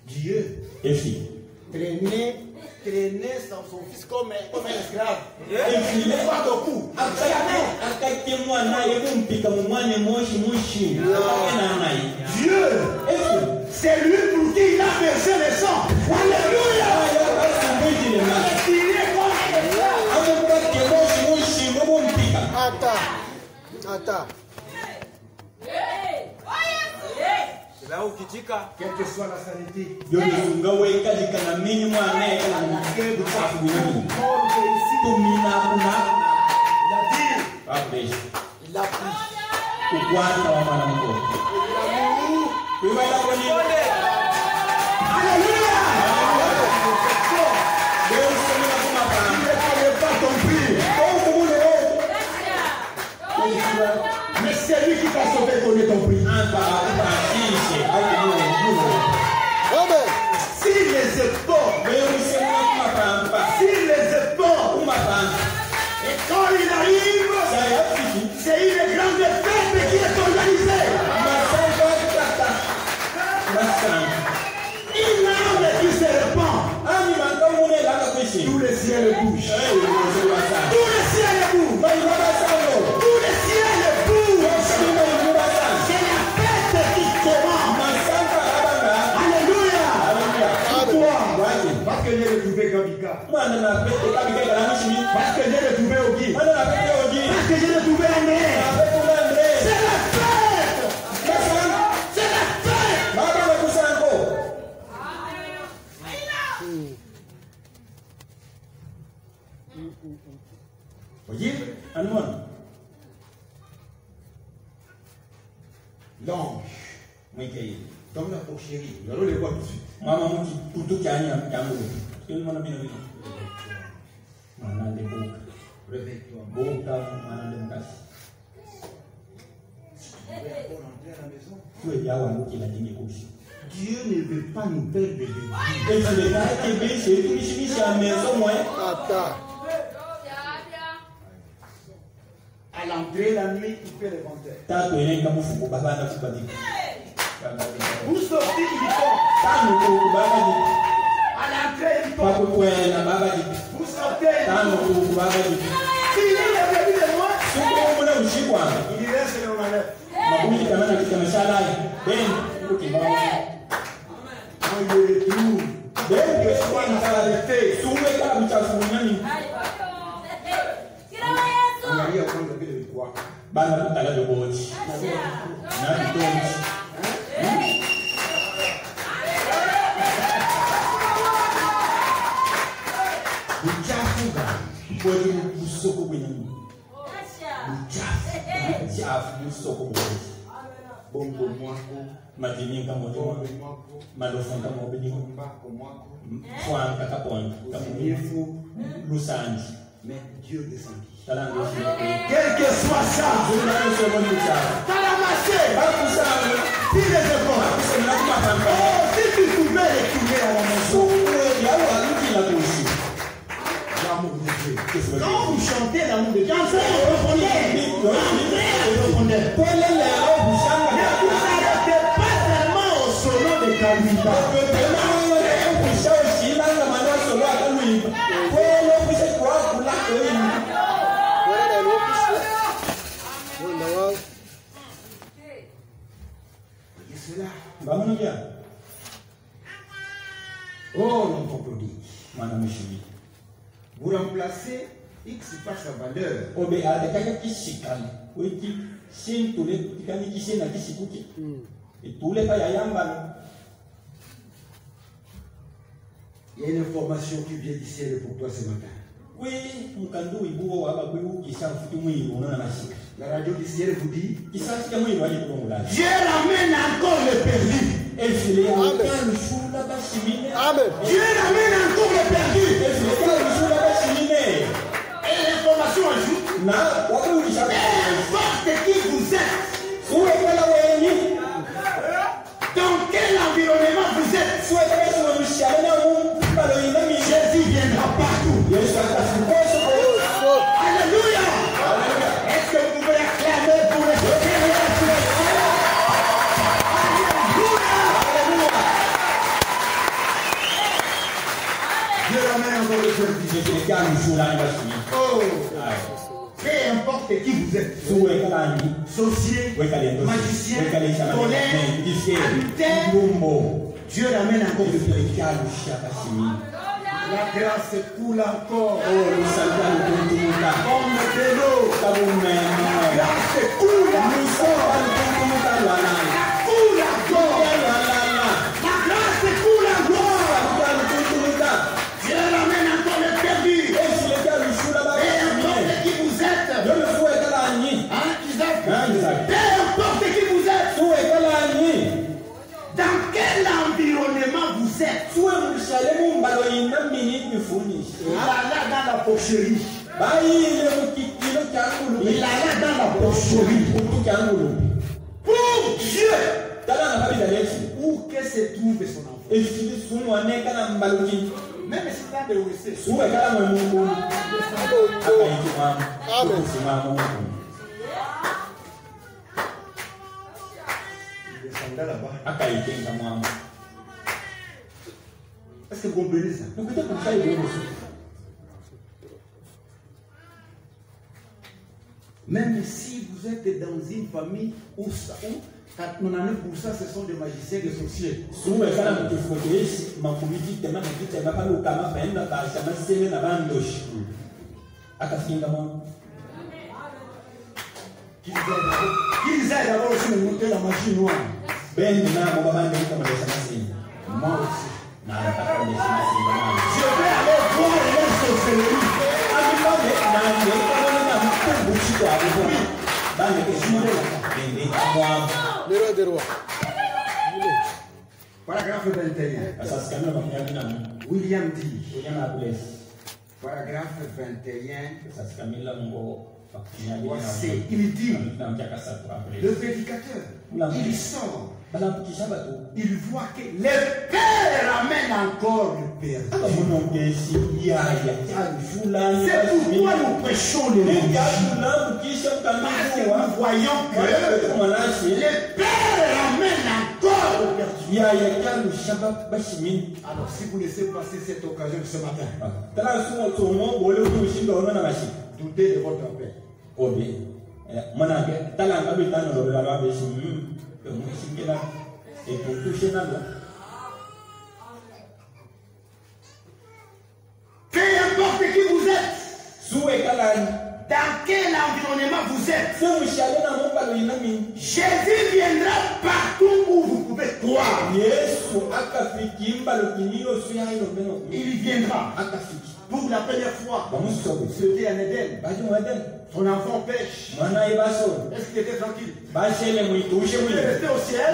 Dieu traîner son fils comme un esclave. Il n'est pas beaucoup. Dieu, c'est lui pour qui il a versé le sang. Alléluia. Attends. Quelle que soit la sanité, il a pris. Alléluia. Mais c'est lui qui t'a sauvé, connaît ton prix. S'il les épaules, et quand il arrive, c'est une grande fête qui est organisée. Une âme qui se répand. Tout le ciel bouge. Tout le ciel bouge. Tout le ciel bouge. C'est la fête qui commence. Alléluia. Pourquoi? Parce que j'ai retrouvé Kabika. Parce que j'ai retrouvé Ogi. Parce que j'ai retrouvé André. C'est la fête. C'est la fête. Voyez? L'ange. Dans la porcherie. Nous allons les voir tout de suite. Réveille-toi. Dieu ne veut pas nous perdre de vue. À l'entrée la nuit, il fait le contraire. Vous sortez, il tombe. À l'entrée, il tombe. Vous sortez, il tombe. S'il est venu de moi, il reste le malheur. Quand il le retrouve, quelle que soit la qualité, on arrive à prendre le quoi? Bongo mwako, madini kama moto, madofonga mobili, kwanka kaponga, kamunifu, lusanji. Mais Dieu descendit. Quel que soit ça, je vais aller sur mon bouchard. T'as ramassé. Si les épaules, si tu pouvais les trouver à la maison. L'amour de Dieu. Quand vous chantez l'amour de Dieu, entrez en profondeur. Ne vous arrêtez pas seulement au solo de Kalita. Oh, l'enfant prodigue. Vous remplacez X par sa valeur. Il y a une information qui vient du ciel pour toi ce matin. La radio du ciel vous dit Dieu ramène encore le perdu. Amen. Dieu ramène encore le perdu. Et l'information ajoute n'importe qui vous êtes, dans quel environnement vous êtes, Jésus viendra partout. Alléluia. Est-ce que vous pouvez acclamer pour le Seigneur? Dieu ramène encore le perdu. Oh. Peu importe qui vous êtes, sorcier, magicien, tonnerre, adultère, Dieu ramène encore le perdu. La grâce coule encore. Comme de l'eau. La grâce coule encore. Coule encore. La grâce coule encore. Dieu ramène encore le perdu. Et importe qui vous êtes. Isaac. Peu importe qui vous êtes. Dans quel environnement vous êtes? Il alla dans la porcherie. Il alla dans la porcherie. Pour Dieu. Où que se trouve son enfant. Même si tu as de OSC. Là-bas. Est-ce que vous comprenez ça? Même si vous êtes dans une famille où 99% ce sont des magiciens et des sorciers. Qu'ils aient d'abord aussi me monter la magie noire. Moi aussi. Je vais aller voir les sorcelleries. Le roi des rois. Paragraphe 21. William dit. Paragraphe 21. Il dit, le prédicateur, il sort, il voit que le Père ramène encore le Père. C'est pourquoi nous prêchons le Père. Parce que nous voyons que le Père ramène encore le Père. Alors si vous laissez passer cette occasion ce matin, doutez de votre Père. Peu importe qui vous êtes, dans quel environnement vous êtes, Jésus viendra partout où vous pouvez croire. Il viendra. Pour la première fois, c'était en Éden. Son enfant pêche. Est-ce qu'il était tranquille? Il est resté au ciel.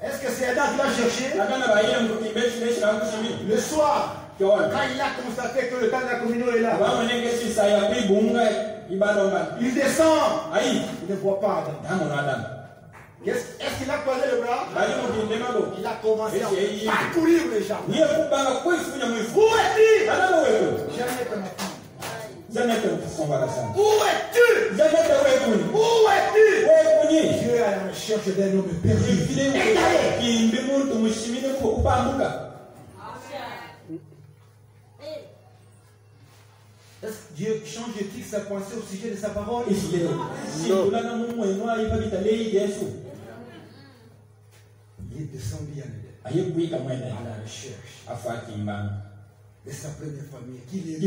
Est-ce que c'est Adam qui l'a cherché? Le soir, quand il a constaté que le temps de la communion est là, il descend. Il ne voit pas Adam. Est-ce qu'il a croisé le bras? Il a commencé à parcourir les gens. Où es-tu? Où es-tu? Où es-tu? Dieu est à la recherche d'un homme perdu. Est-ce que Dieu change-t-il sa pensée au sujet de sa parole? Il est descendu à la recherche de sa première famille. Qui est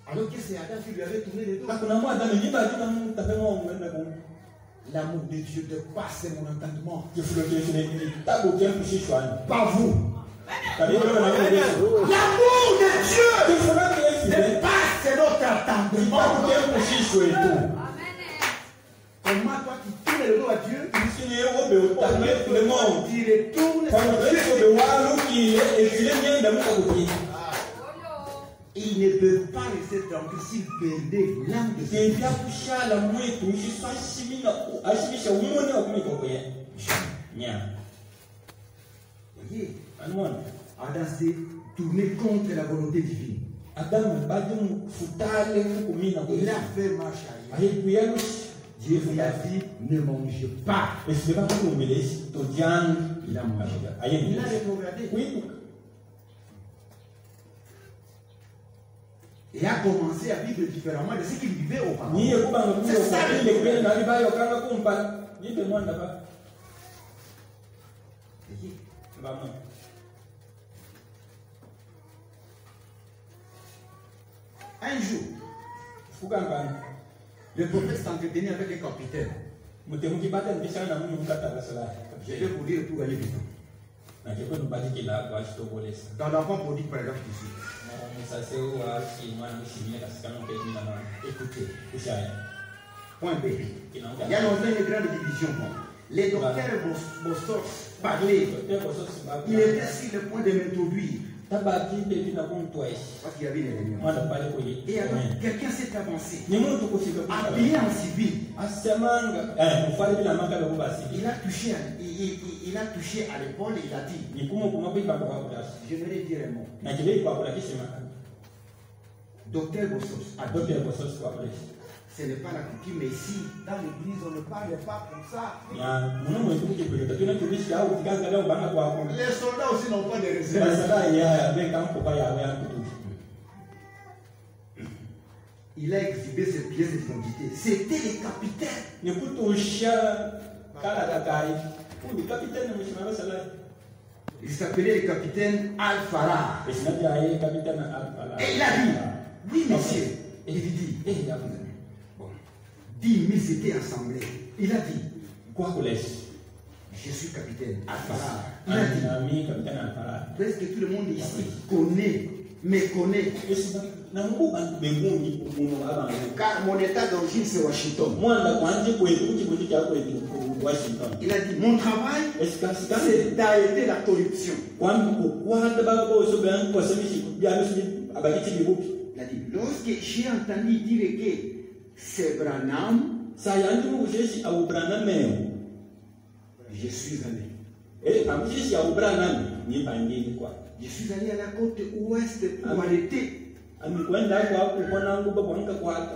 alors que c'est Adam qui lui avait tourné les dos. L'amour de Dieu dépasse mon entendement. Pas vous. L'amour de Dieu dépasse notre entendement. Comment toi tu tournes le dos à Dieu? Tu retournes Dieu. Il ne peut pas rester tranquille s'il perdait l'âme de Dieu. Adam s'est tourné contre la volonté divine. Il a fait marche arrière. Dieu lui a dit, ne mangez pas. Il a mangé. Il a rétrogradé. Et a commencé à vivre différemment de ce qu'il vivait auparavant. C'est ça le problème. Un jour, le prophète s'entretenait avec un capitaine. Je vais vous dire pour aller vite. Dans l'enfant prodigue, par exemple, ici. Écoutez. Point B. Il y a longtemps une grande division. Les docteurs Bossos parlaient. Il était sur le point de m'introduire. Parce qu'il y avait une réunion. Et alors, quelqu'un s'est avancé. Habillé en civil. Il a touché à l'épaule et il a dit. Je vais dire un mot. Docteur Bossos. Ce n'est pas la coutume, mais ici, dans l'église, on ne parle pas comme ça. Les soldats aussi n'ont pas de réserve. Il a exhibé ses pièces d'identité. C'était le capitaine. Il s'appelait le capitaine Al-Farah. Et il a dit, oui monsieur, il dit, 10 000 s'étaient assemblés. Il a dit, je suis capitaine Al-Farah. Il a dit, presque tout le monde ici me connaît. Car mon état d'origine c'est Washington. Il a dit, mon travail c'est d'arrêter la corruption. Il a dit, lorsque j'ai entendu dire que c'est Branham, je suis allé. Je suis allé à la côte ouest pour arrêter.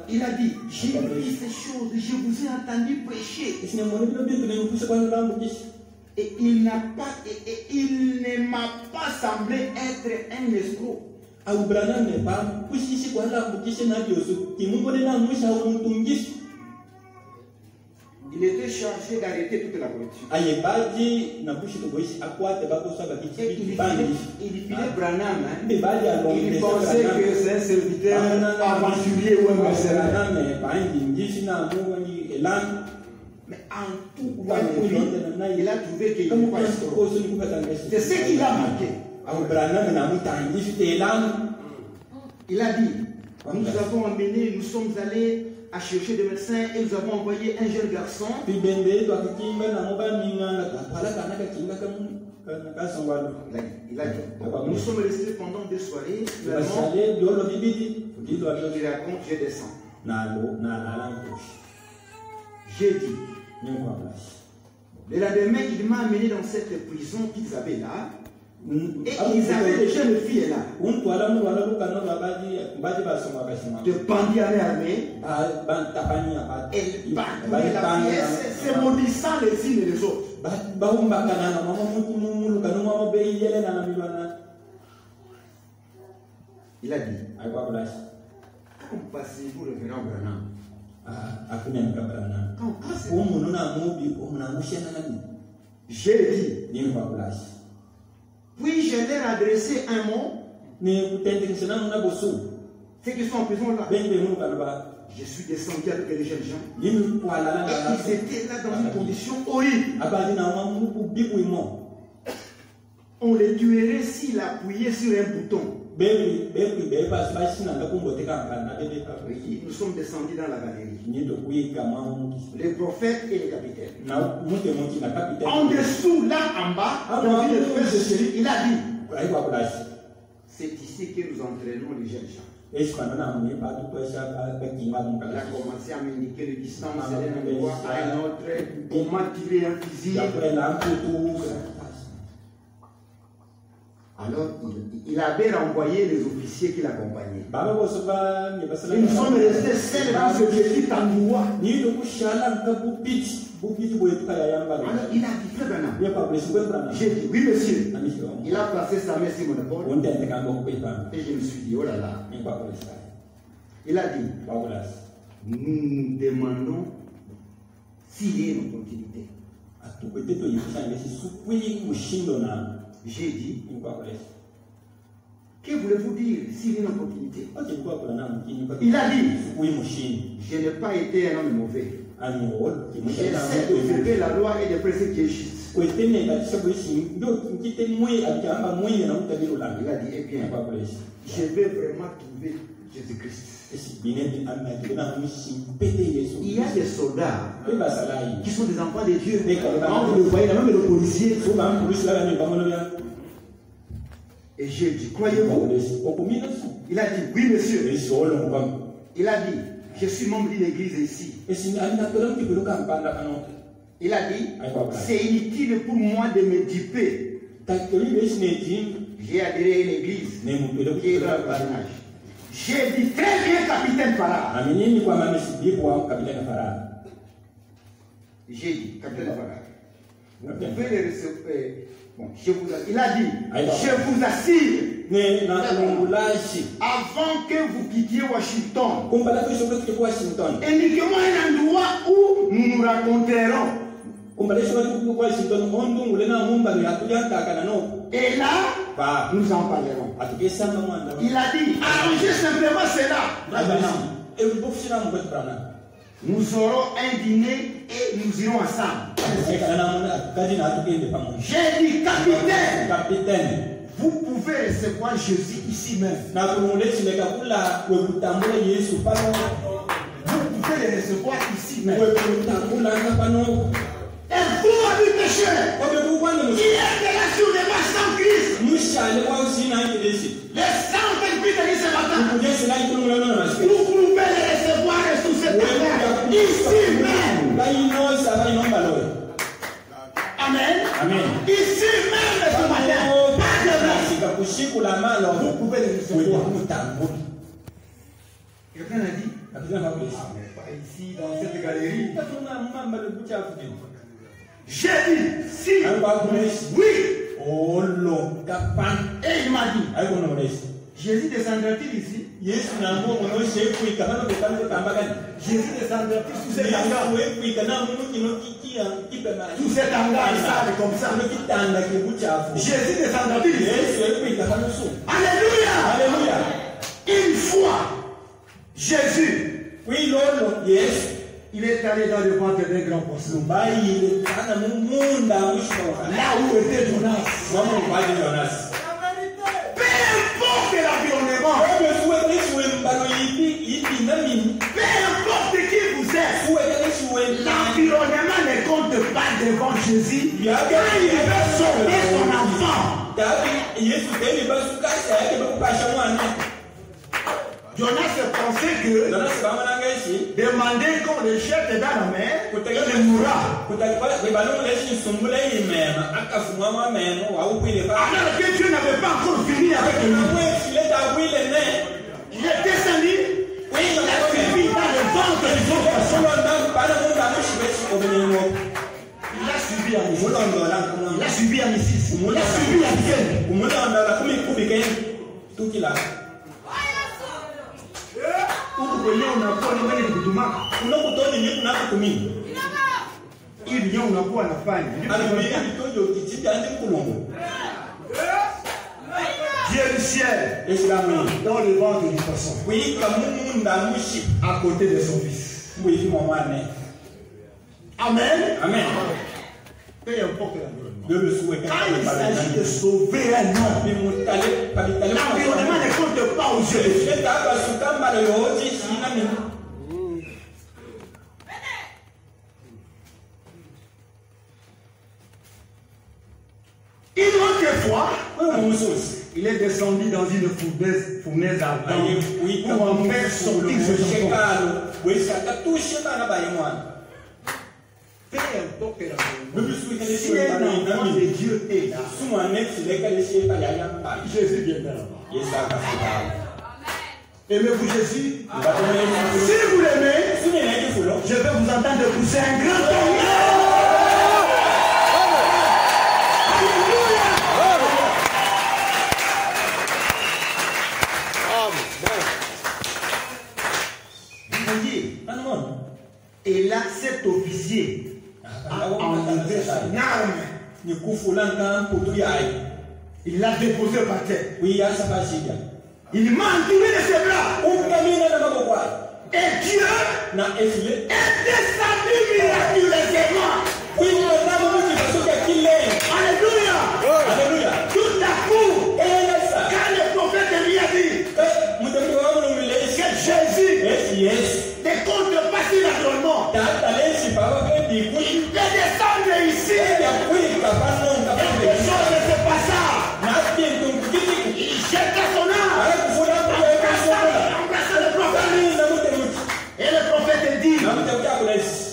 Il a dit, j'ai vu ces choses, je vous ai entendu prêcher. Et il ne m'a pas semblé être un escroc. Il était chargé d'arrêter toute la corruption. Il filait Branham. Il pensait que c'est un serviteur aventurier ou un mercenaire. Mais en tout point, il a trouvé qu'il n'était pas escroc. C'est ce qu'il a marqué. Il a dit, nous avons emmené, nous sommes allés à chercher des médecins et nous avons envoyé un jeune garçon. Il a dit, nous sommes restés pendant 2 soirées. Il raconte, je descends. J'ai dit, le lendemain, il m'a amené dans cette prison qu'ils avaient là. Et ils avaient déjà une fille là. De bandits armés. Elle parcourait la pièce, se maudissant les uns et les autres. Il a dit, comment passez-vous le grand Branham? J'ai dit, puis je leur adressé un mot. Ceux qui sont en prison là, je suis descendu avec les jeunes gens. Et ils étaient là dans une condition horrible. On les tuerait s'ils appuyaient sur un bouton. Oui, nous sommes descendus dans la galerie. Les prophètes et les capitaines. En dessous, là en bas, dans une espèce de série, il a dit, c'est ici que nous entraînons les jeunes gens. Il a commencé à m'indiquer les distances d'un endroit à un autre, comment tirer un fusil. Alors, il avait renvoyé les officiers qui l'accompagnaient. Et nous sommes restés seuls dans ce petit endroit. Alors, il a dit, Frère Branham, j'ai dit, oui monsieur. Il a placé sa main sur mon épaule. Et je me suis dit, oh là là. Il a dit, nous demandons s'il y a une opportunité. J'ai dit, que voulez-vous dire s'il y a une opportunité? Il a dit, je n'ai pas été un homme mauvais. J'essaie d'observer la loi et de faire ce qui est juste. Il a dit, eh bien, je vais vraiment trouver Jésus-Christ. Il y a des soldats qui sont des enfants de Dieu. Quand vous le voyez, même le policier. Et j'ai dit, croyez-vous? Il a dit, oui monsieur. Il a dit, je suis membre d'une église ici. Il a dit, c'est inutile pour moi de me duper. J'ai adhéré à une église qui est dans le voisinage. J'ai dit, très bien, capitaine Farah. J'ai dit, capitaine Farah, vous pouvez les recevoir. Bon, il a dit, je vous assure, avant que vous quittiez Washington, indiquez-moi un endroit où nous nous rencontrerons. Et là, nous en parlerons. Il a dit, arrangez simplement cela. Nous aurons un dîner et nous irons ensemble. J'ai dit, capitaine, vous pouvez recevoir Jésus ici même. Vous pouvez le recevoir ici même. Et vous, amis pécheurs, qui êtes de la sur les mains sans Christ, le sang que Christ a dit ce matin, vous pouvez le recevoir sous cette terre, ici même. Amen. Ici même ce matin, pas de vous pouvez le recevoir. Quelqu'un a dit, pas ici dans cette galerie. J'ai dit, si, oui. Et il m'a dit, Jésus descendra-t-il ici? Jésus descendra-t-il sous cet hangar? Sous cet hangar, comme ça. Jésus descendra-t-il ici? Alléluia! Une fois, Jésus, il est allé dans le ventre d'un grand poisson. Là où était Jonas. Peu importe l'environnement. Peu importe qui vous êtes. L'environnement ne compte pas devant Jésus. Quand il veut sauver son enfant. Jonas pensait que demander qu'on le jette dans la mer, il mourra. Alors que Dieu n'avait pas encore fini avec lui. Il est descendu, il a suivi dans le ventre des autres personnes. Il a suivi à Missis. Il a suivi à Missis. Il a suivi à Michel. Dieu du ciel dans le ventre du poisson à côté de son fils. Amen. Amen. Peu importe l'environnement. Quand il s'agit de sauver un homme, l'environnement ne compte pas aux yeux. Une autre fois, il est descendu dans une fournaise ardente pour en faire sortir ce chien. Peu importe l'environnement. Si un enfant de Dieu est là, Jésus viendra là-bas. Aimez-vous Jésus? Si vous l'aimez, je vais vous entendre pousser un grand tonnerre. Et là, cet officier a enlevé son arme. Il l'a déposé par terre. Il m'a entouré de ses bras. Et Dieu est descendu miraculeusement. Alléluia. Tout à coup, quand le prophète lui a dit que Jésus ne compte pas sur l'environnement, il peut descendre ici. Quelque chose ne se passa. Il jeta son âme. Et le prophète dit,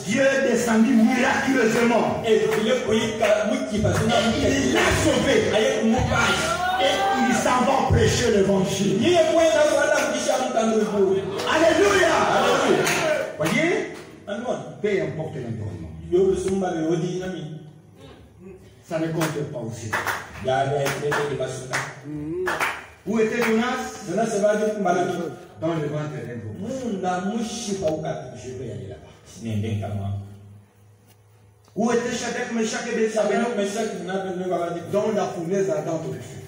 Dieu est descendu miraculeusement. Et il l'a sauvé. Et il s'en va prêcher l'évangile. Alléluia. Voyez, peu importe l'environnement, ça ne compte pas aussi. Où était Jonas? Dans le ventre d'un gros. Je vais aller là-bas. Où était Shadrach, Meshach et Abednego? Dans la fournaise ardente de feu.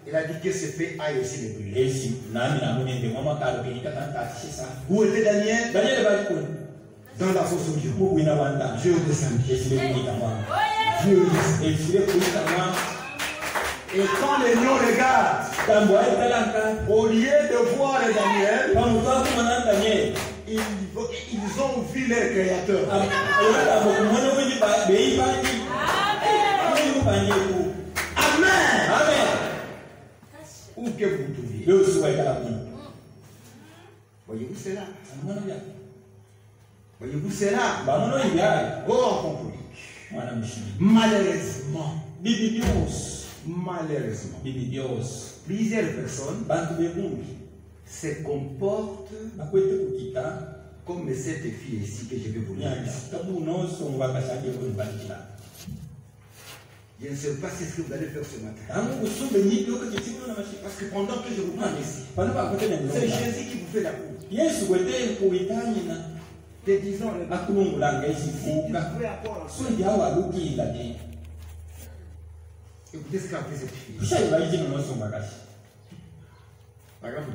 Il a dit que ce feu aille aussi les brûler. Où était Daniel? Dans la fosse au lion. Dieu est descendu. Et quand les lions regardent, au lieu de voir Daniel, ils ont vu leur créateur. Amen. Où que vous vous trouviez. Voyez-vous cela? Voyez-vous cela? Oh, en conclusion. Malheureusement, plusieurs personnes se comportent comme cette fille ici que je vais vous lire. Je ne sais pas ce que vous allez faire ce matin. Parce que pendant que je vous parle ici, c'est Jésus qui vous fait la cour. Te disons le écoutez ce qu'a fait cette fille. Paragraphe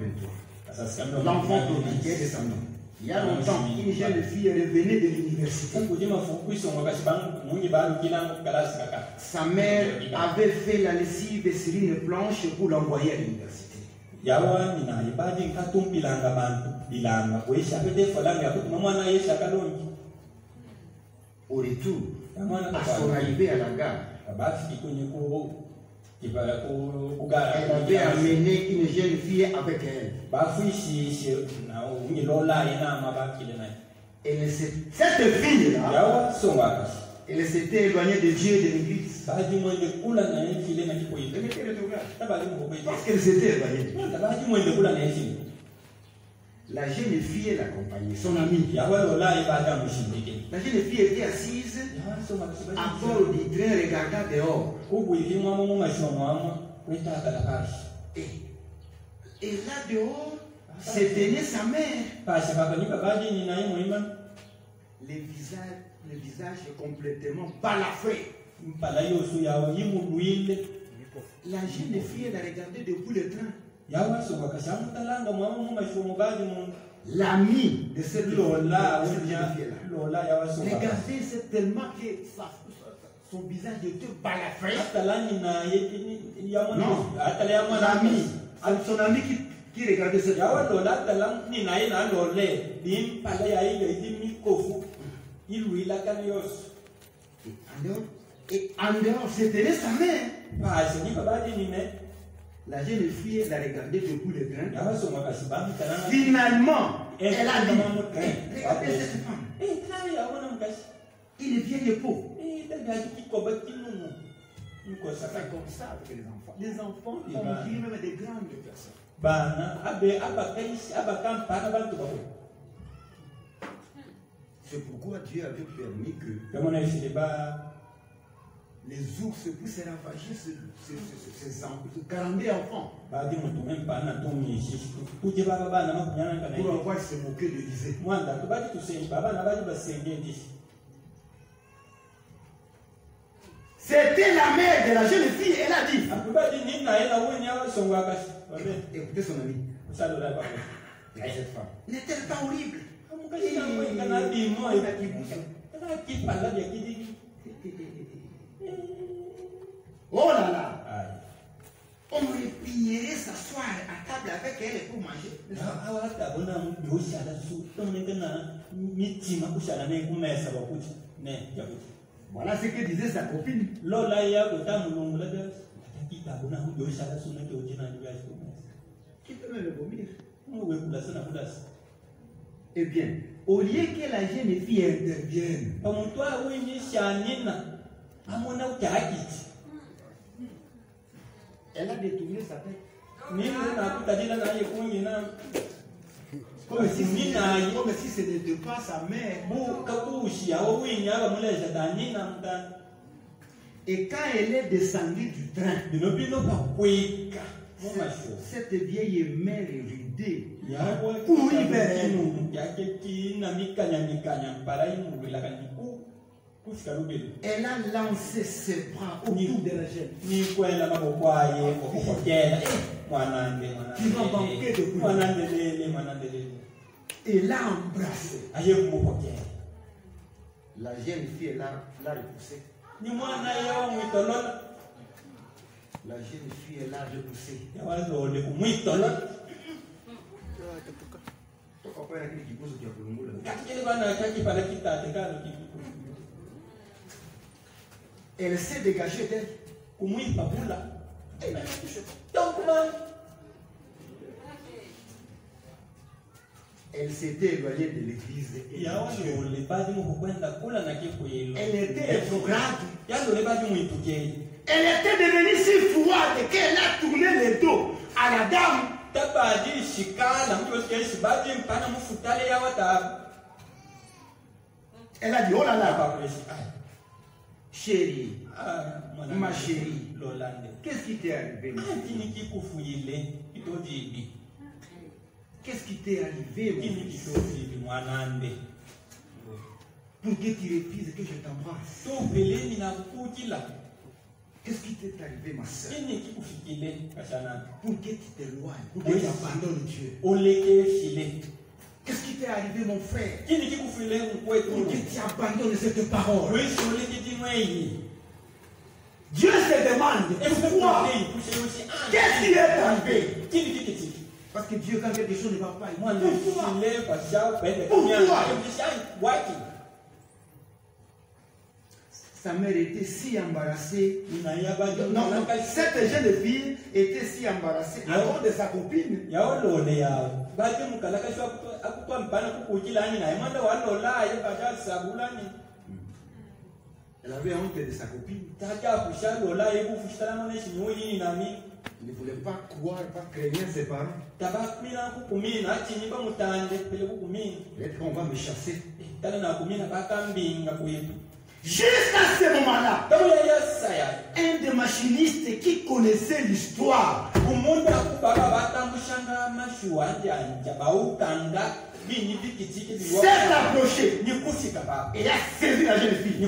23. L'enfant prodigue est descendant. Il y a longtemps, une jeune fille revenait de l'université. Sa mère avait fait la lessive sur une planche pour l'envoyer à l'université. Au retour, à son arrivée à la gare, elle avait amené une jeune fille avec elle. Et cette fille-là, elle s'était éloignée de Dieu et de l'Église. Parce qu'elle s'était éloignée. La jeune fille l'accompagnait, son amie. La jeune fille était assise à bord du train regardant dehors. Et là dehors, C'était sa mère. Le visage est complètement balafré. La jeune fille, elle a regardé depuis le train. L'ami de cette Lola, regardez, c'est tellement que son visage était balafré. Non, l'ami, son ami qui regardait cette et en dehors, c'était sa mère. La jeune fille, elle a regardé depuis le train. Finalement, elle a dit, regardez cette femme. Il est vieille peau. Ça fait comme ça avec les enfants. Les enfants ont vu même des grandes personnes. C'est pourquoi Dieu avait permis que les ours puissent ravager ces enfants, 42 enfants. Pour avoir se moquer de l'Isée. C'était la mère de la jeune fille, elle a dit. Écoutez son ami. Cette femme n'est-elle pas horrible? Oh là là! On aurait prié s'asseoir à table avec elle pour manger. Voilà ce que disait sa copine. Qui peut me le vomir? Eh bien, au lieu que la jeune fille intervienne, elle a détourné sa tête. Comme si ce n'était pas sa mère. Et quand elle est descendue du train, cette vieille mère ridée courit vers elle. Elle a lancé ses bras autour de la jeune. Tu vas manquer de bruit. Et l'a embrassé. La jeune fille l'a repoussé. La jeune fille l'a repoussé. Elle s'est dégagée d'elle. Elle s'était éloignée de l'église. Elle était rétrograde. Elle était devenue si froide qu'elle a tourné le dos à la dame. Elle a dit, oh là là, chérie, ma chérie, qu'est-ce qui t'est arrivé? Qu'est-ce qui t'est arrivé? Pour que tu refuses que je t'embrasse? Qu'est-ce qui t'est arrivé, ma soeur? Pour que tu t'éloignes, pour que tu abandonnes Dieu. Qu'est-ce qui t'est arrivé, mon frère? Pour que tu abandonnes cette parole. Dieu se demande pourquoi? Qu'est-ce qui est arrivé? Parce que Dieu, quand quelque chose ne va pas, pourquoi? Sa mère était si embarrassée. Non, cette jeune fille était si embarrassée à cause de sa copine. Elle avait honte de sa copine. Il ne voulait pas croire, pas craindre ses parents. Peut-être qu'on va me chasser. Jusqu'à ce moment-là, un des machinistes qui connaissait l'histoire s'est approché et a saisi la jeune fille.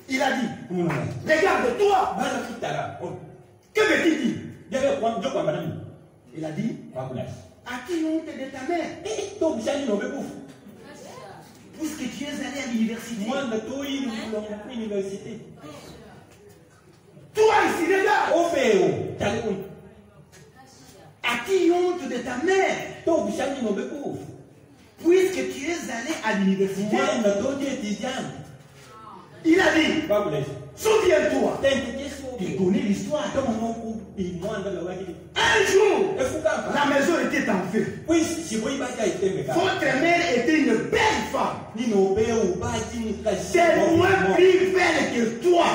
Il a dit, regarde-toi. Que veut-il dire? Il a dit, as-tu honte de ta mère? Puisque tu es allé à l'université. Toi ici, regarde. As-tu honte de ta mère? Puisque tu es allé à l'université. Il a dit, souviens-toi, tu connais l'histoire. Un jour, la maison était en feu. Votre mère était une belle femme. C'est moins plus belle que toi.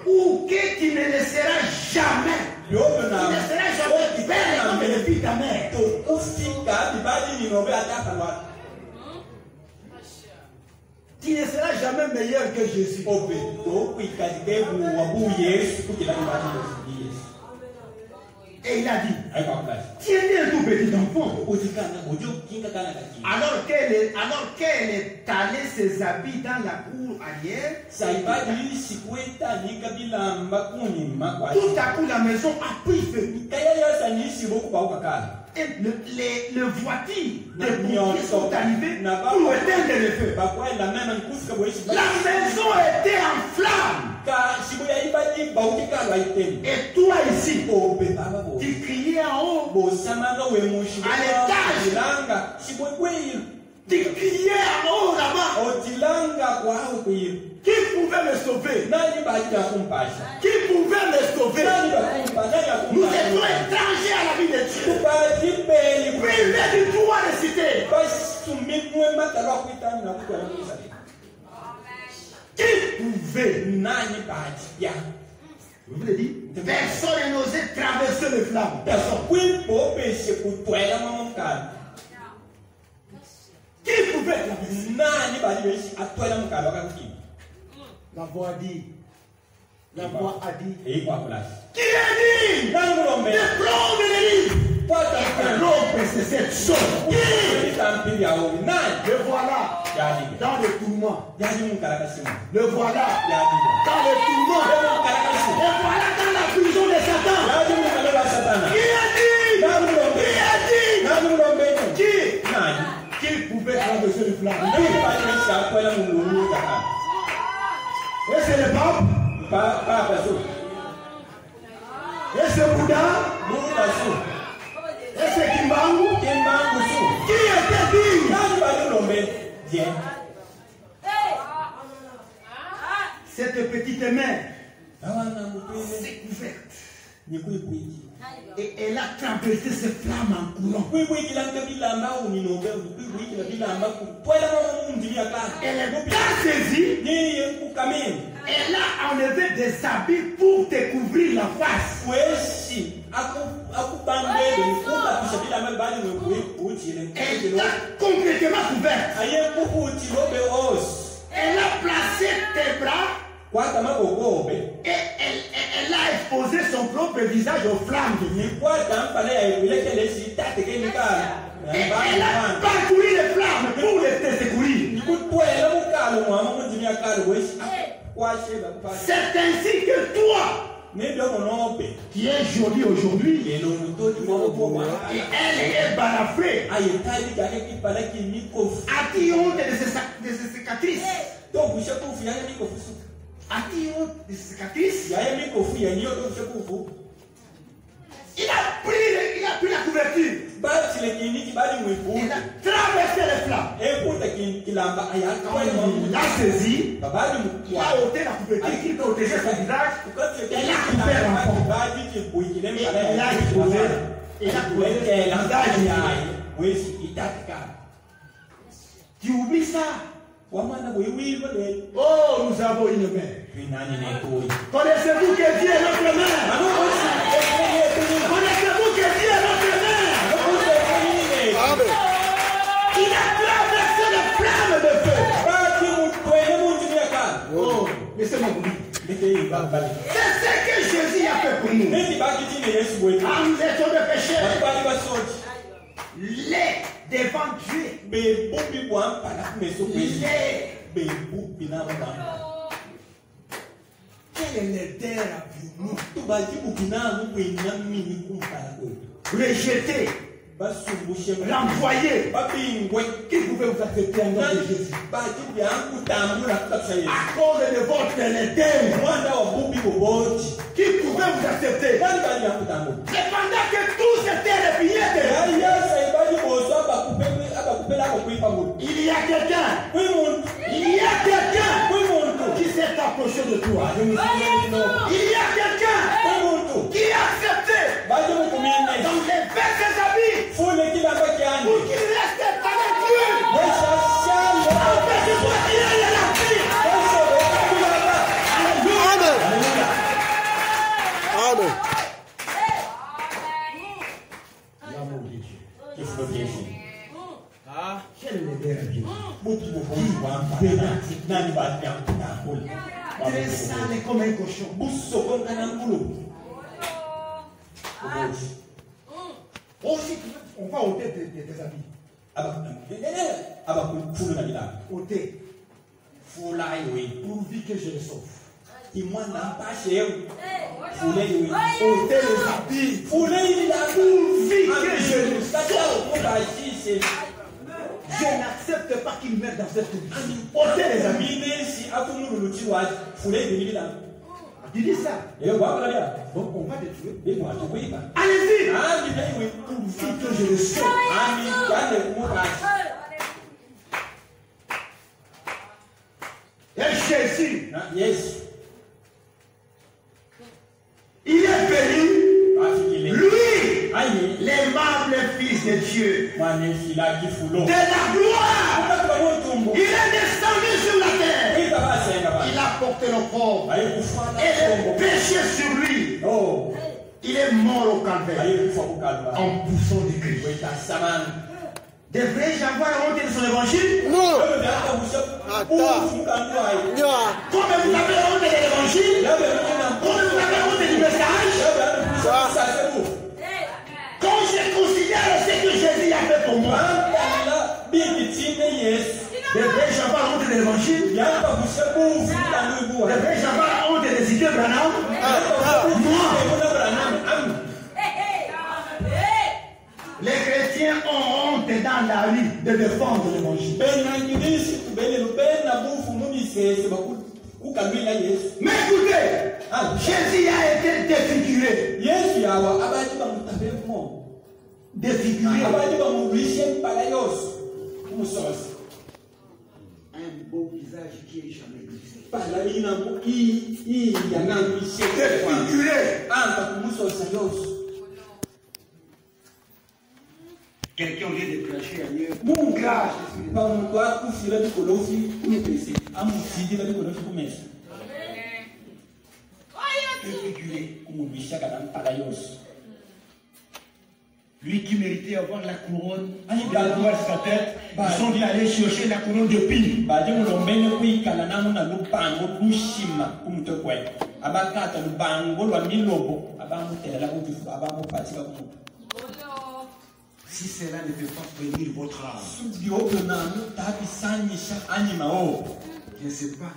Ou que tu ne le seras jamais. Tu ne seras jamais belle comme le fils de ta mère. Tu ne seras jamais meilleur que Jésus. Et il a dit, tiens un tout petit enfant. Alors qu'elle est allée ses habits dans la cour arrière, tout à coup la maison a pris feu. Et les voitures des pompiers sont arrivées pour éteindre le feu. La maison était en flammes. Et toi ici, tu criais en haut, à l'étage. Tu criais en haut là-bas. Qui pouvait me sauver? Qui pouvait me sauver? Nous étions étrangers à la vie de Dieu. Privés du droit de citer. Qui pouvait? Je vous l'ai dit, personne n'osait traverser les flammes. Personne. Qui pouvait traverser? La voix dit. La voix a dit. Qui a dit? Déplombe les livres. Interrompre cette chose. Le voilà dans le tourment. Le voilà dans le tourment. Le voilà dans la prison de Satan. Qui a dit? Qui pouvait traverser le flamme? Et c'est le pape? Et c'est Bouddha? Et c'est Kimbangu? Qui était dit? Cette petite main s'est couverte. Et elle a traversé ces flammes en courant. Elle est bien saisie. Elle a enlevé des habits pour te couvrir la face. Elle t'a complètement couverte. Elle a placé tes bras. Et elle a exposé son propre visage aux flammes de Dieu. Et elle a parcouru les flammes pour les secourir. C'est ainsi que toi, qui es joli aujourd'hui, et elle est balafrée, as-tu honte de ses cicatrices? As-tu honte de ses cicatrices? Il a pris la couverture. Il a traversé les flammes. Il l'a saisi. Il a ôté la couverture qui protégeait son visage. Il a couvert l'enfant. Il a exposé. Il a couvert le visage. Tu oublies ça? Oh, nous avons une mère. Connaissez-vous que Dieu est notre mère? nous étions de pécheurs, les devant Dieu, les quel est l'aider à vous rejeter, l'envoyer, qui pouvait vous accepter en nom de Jésus à cause de votre aider, qui pouvait vous accepter cependant que tous étaient les billets de il y a quelqu'un qui s'est approché de toi. Il y a quelqu'un qui a accepté d'enlever ses habits pour qu'il reste avec Dieu. Empêche-toi qu'il aille à la vie. Amen. L'amour de Dieu. Quel est le Dieu? Très sale comme un cochon. Aussi, on va ôter tes habits. Ôter. Pourvu que je le sauve. Ôter les habits. Pourvu que je le sauve. Je n'accepte pas qu'il meure dans cette vie. Ôtez les amis. Tu dis ça. Donc on va te tuer. Allez-y. Pourvu que je le sauve. Et Jésus, il est béni. Lui, l'aimable Fils de Dieu, de la gloire, il est descendu sur la terre. Il a porté nos pauvres et les péchés sur lui. Il est mort au calvaire en poussant des cris. Devrais-je avoir honte de son évangile? Non. Comme vous avez honte de l'évangile, comme vous avez honte du message, quand je considère ce que Jésus a fait pour moi, devrais-je avoir honte de l'évangile? Devrais-je avoir honte des idées Branham? Moi. Les chrétiens ont honte dans la rue de défendre l'évangile. Mais écoutez, Jésus a été défiguré. Défiguré. Un beau visage qui est jamais glissé. Défiguré. Quelqu'un vient de cracher ailleurs. Mon crash. Lui qui méritait avoir la couronne, d'avoir sa tête, ils sont venus aller chercher la couronne de pile. Si cela ne peut pas prévenir votre âme, je ne sais pas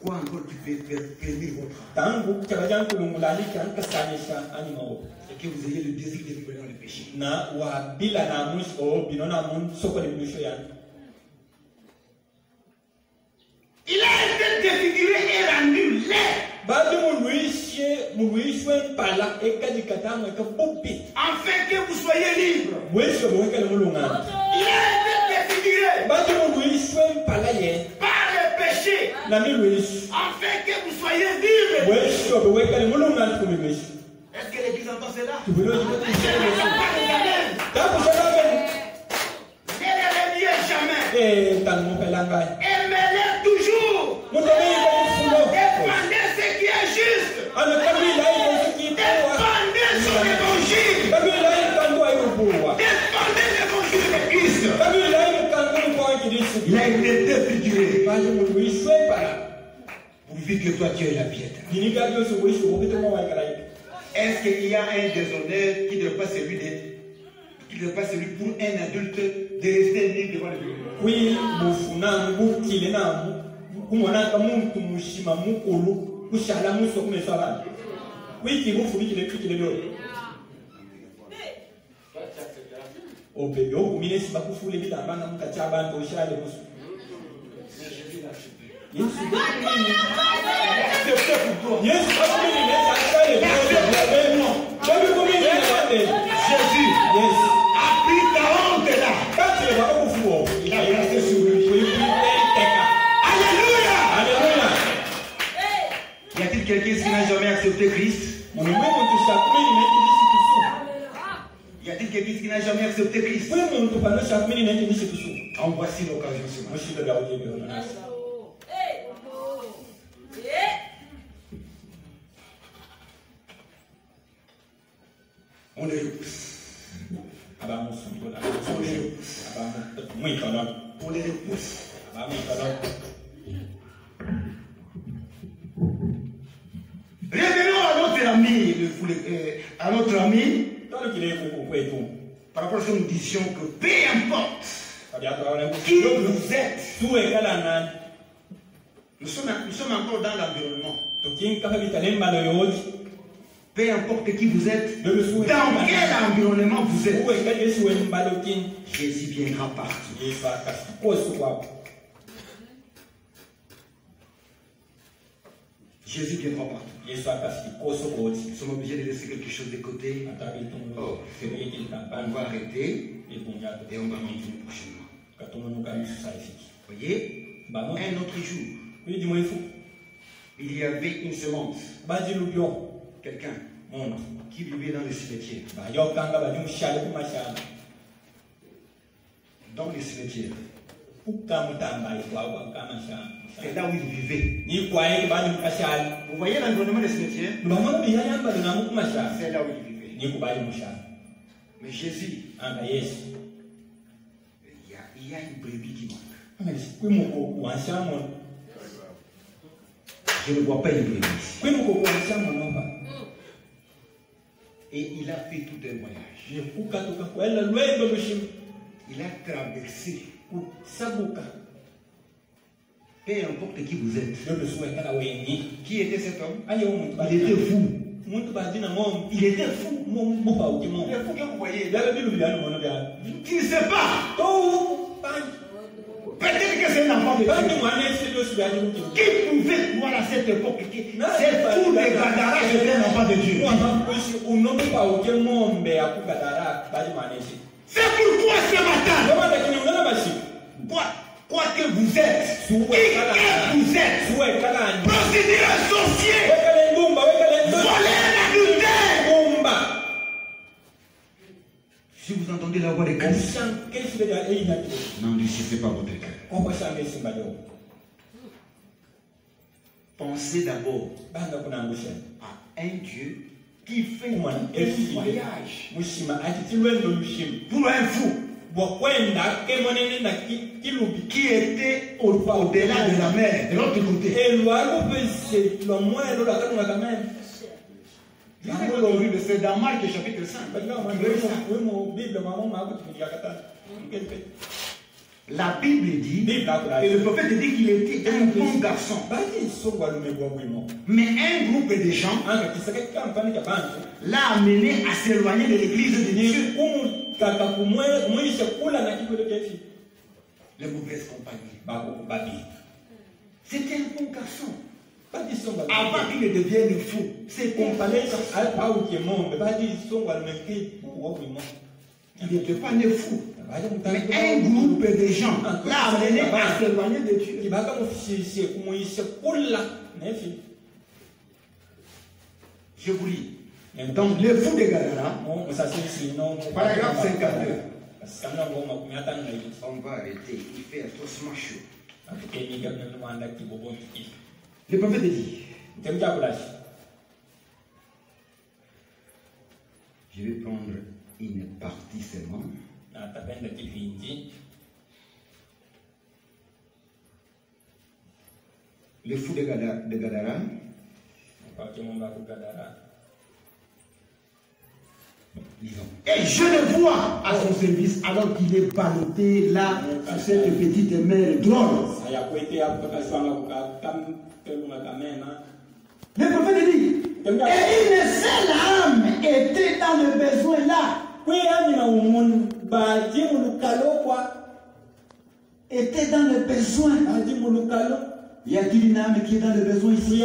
quoi encore qui peut prévenir votre âme. Et que vous ayez le désir de vivre dans le péché. Il a été défiguré et rendu laid. Afin que vous soyez libre. Il a été défiguré par le péché. Afin que vous soyez libres. Est-ce que l'Église entend cela? Ne les reniez jamais. Aimez-les toujours. Défendez ce qui est juste. Défendez son évangile. Défendez l'évangile de Christ. Il a été défiguré. Pourvu que toi tu aies la piété. Est-ce qu'il y a un déshonneur qui ne pas celui pour un adulte de rester né devant le Dieu? Oui, Jésus a pris ta honte là. Il a placé sur lui. Alléluia. Alléluia. Y a-t-il quelqu'un qui n'a jamais accepté Christ? Y a-t-il quelqu'un qui n'a jamais accepté Christ? En voici l'occasion ce matin. On les repousse. On les repousse. Revenons à notre ami, à notre ami, par rapport à ce que nous disions que peu importe qui vous êtes, nous sommes encore dans l'environnement. Peu importe qui vous êtes, dans quel environnement vous êtes, Jésus viendra partout. Jésus viendra partout. Nous sommes obligés de laisser quelque chose de côté. Oh, on va arrêter et on va continuer prochainement. Voyez, un autre jour, il y avait une semence. Quelqu'un qui vivait dans le cimetière. Dans le cimetière. C'est là où il vivait. Vous voyez l'environnement des cimetières? C'est là où il vivait. Mais Jésus, il y a une brebis qui manque. Je ne vois pas une brebis. Et il a fait tout un voyage. Il a traversé. Peu importe qui vous êtes. Qui était cet homme? Il était fou. Il était fou. Il est fou que vous voyez. Tu ne sais pas. Peut-être que c'est un enfant de Dieu. Qui pouvait croire à cette époque que c'est tout les Gadara, c'était un enfant de Dieu? C'est pourquoi ce matin, quoi que vous êtes, qui que vous êtes, prostituée, sorcier, voleur, adultère, si vous entendez la voix de Christ, n'endurcissez pas votre cœur. Pensez d'abord à un Dieu qui fait un voyage pour un fou qui était au-delà de la mer, de l'autre côté. C'est dans Marc chapitre 5. La Bible dit, et le prophète dit qu'il était un bon garçon. Mais un groupe de gens l'a amené à s'éloigner de l'église de Dieu. Les mauvaises compagnies. C'était un bon garçon. Avant qu'il ne devienne fou, c'était un garçon. Il n'était pas né fou. Mais un groupe de gens l'a amené à s'éloigner de Dieu. Je vous lis. Donc, le fou de Gadara, paragraphe 52. On va arrêter, il fait atrocement chaud. Le prophète dit, je vais prendre une partie seulement. Le fou de Gadara Et je le vois à son service alors qu'il est ballotté là sur cette petite mer drôle. Le prophète dit, et une seule âme était dans le besoin là. Était dans le besoin. Y a-t-il une âme qui est dans le besoin ici?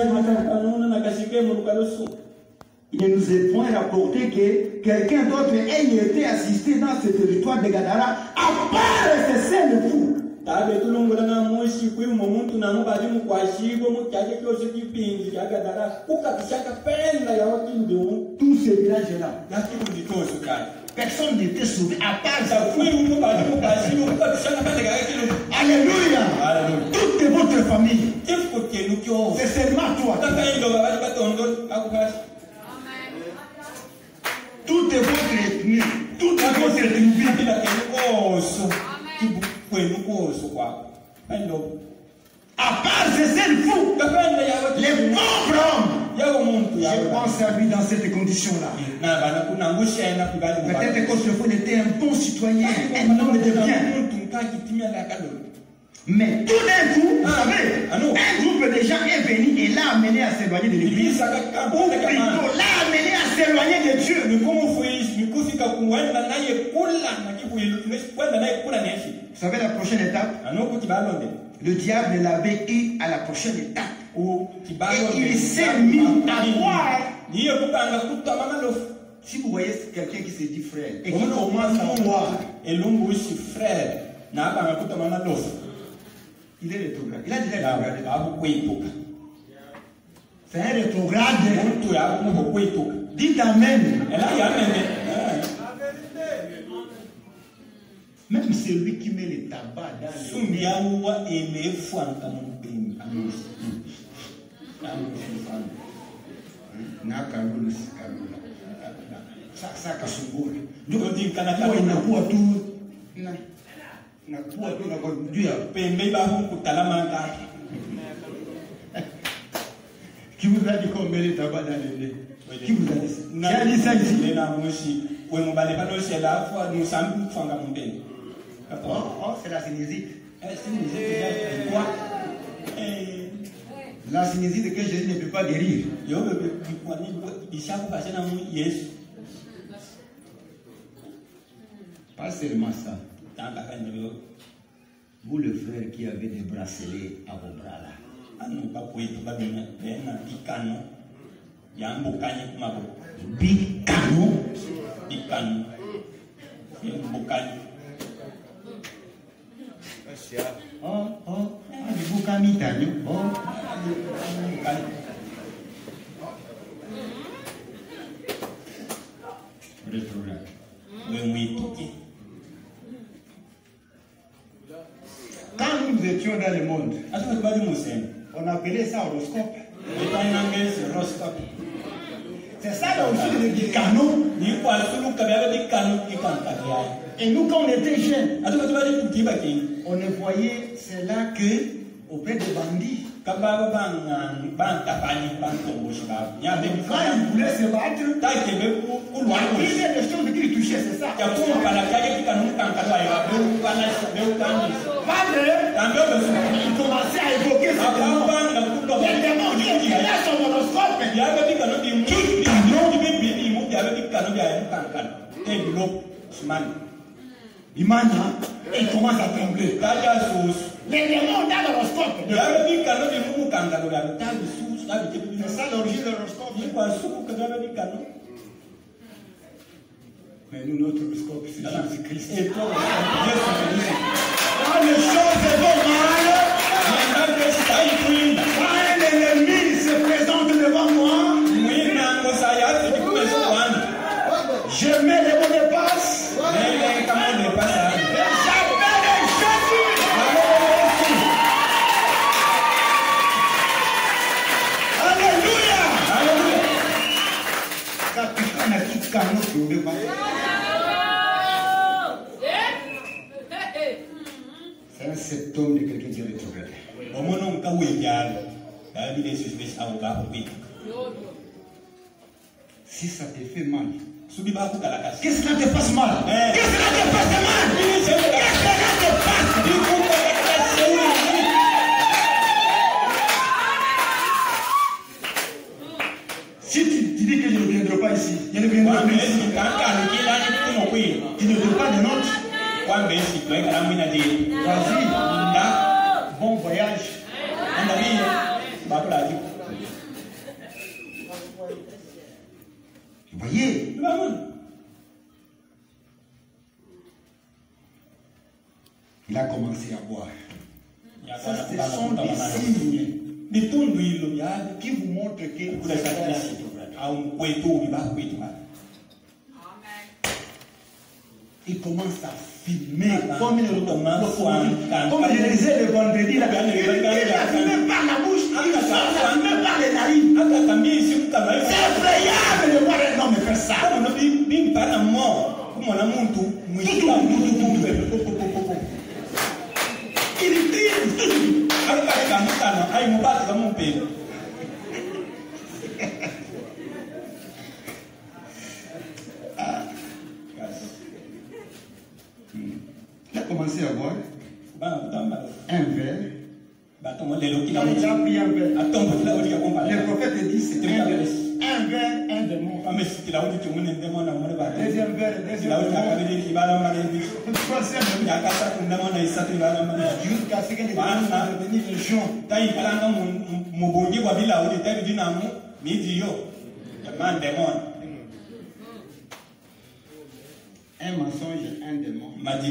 Il ne nous est point rapporté que quelqu'un d'autre ait été assisté dans ce territoire de Gadara, à part ce seul fou. Tout ce village-là, personne n'était sauvé à part ce fou. Alléluia. Toute votre famille, c'est seulement toi. Toute votre ethnie, toute votre tribu. À part ce seul fou, les pauvres hommes, je pense à lui dans cette condition-là. Peut-être qu'autrefois il était un bon citoyen, un homme de bien. Mais tout d'un coup, vous savez, un groupe de gens est venu et l'a amené à s'éloigner de l'église. Ou plutôt l'a amené à s'éloigner de Dieu. Vous savez la prochaine étape? Le diable l'avait eu à la prochaine étape. Et il s'est mis à croire. Si vous voyez quelqu'un qui se dit frère et qui commence à croire, il est rétrograde. Il a déjà rétrogradé. C'est un rétrograde. Dites amen. Même celui qui met le tabac dans le qui vous a dit qu'on met le tabac dans le nez? Qui vous a dit ça? Qui a dit ça ici? Oh, c'est la sinusite. Quoi? La sinusite que Jésus ne peut pas guérir. Pas seulement ça. Vous, le frère qui avez des bracelets à vos bras là. Big canon. Quand nous étions dans le monde, on appelait ça horoscope. C'est ça l'origine du canon. Et nous, quand on était jeunes, on ne voyait cela que auprès des bandits. Quand ils voulaient se battre, il y a des choses qui touchaient, c'est ça. Il commençait à évoquer ce démon. Les démons qui étaient là sur l'horoscope. Imana, il commence à trembler. Les démons dans l'horoscope. C'est ça l'origine de l'horoscope. Mais nous, notre horoscope, c'est Jésus-Christ. Quand les choses vont mal, quand un ennemi se présente devant moi, je mets les mots de passe. C'est un symptôme de quelqu'un qui est rétrogradé. Si ça te fait mal, Qu'est-ce que cela te passe mal? Qu'est-ce que cela te passe mal? Qu'est-ce que cela te passe? Si tu dis que je ne viendrai pas ici, je ne viendrai pas ici. Tu ne veux pas de notes? Vas-y. Bon voyage. Vous voyez? Il a commencé à boire. Ça, ce sont des signes qui vous montrent que il commence à filmer. Comme je disais le vendredi, il a filmé par la bouche, il a filmé par les narines. C'est effrayable de voir un homme faire ça. Il a commencé à boire un verre. Il a pris un verre. Le prophète dit c'est un verre, un démon. Deuxième verre, troisième jusqu'à ce que les démons soient devenus légion. Un mensonge, un démon. Ils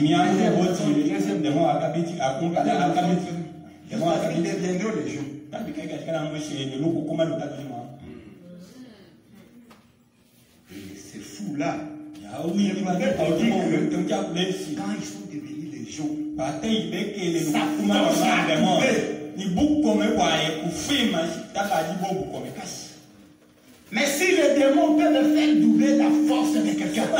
deviendront légion. C'est fou là. Quand ils sont devenus légion, mais si le démon peut me faire doubler la force de quelqu'un, à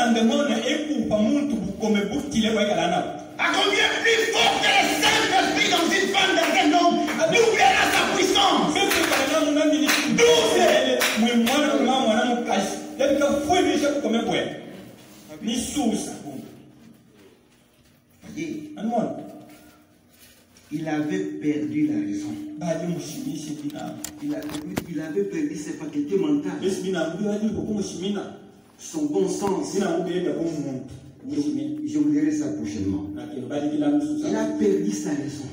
combien plus fort que le Saint-Esprit dans une femme d'un homme doublera sa puissance. Il avait perdu la raison. Il avait perdu ses facultés mentales. Son bon sens. Je vous dirai ça prochainement. Il a perdu sa raison.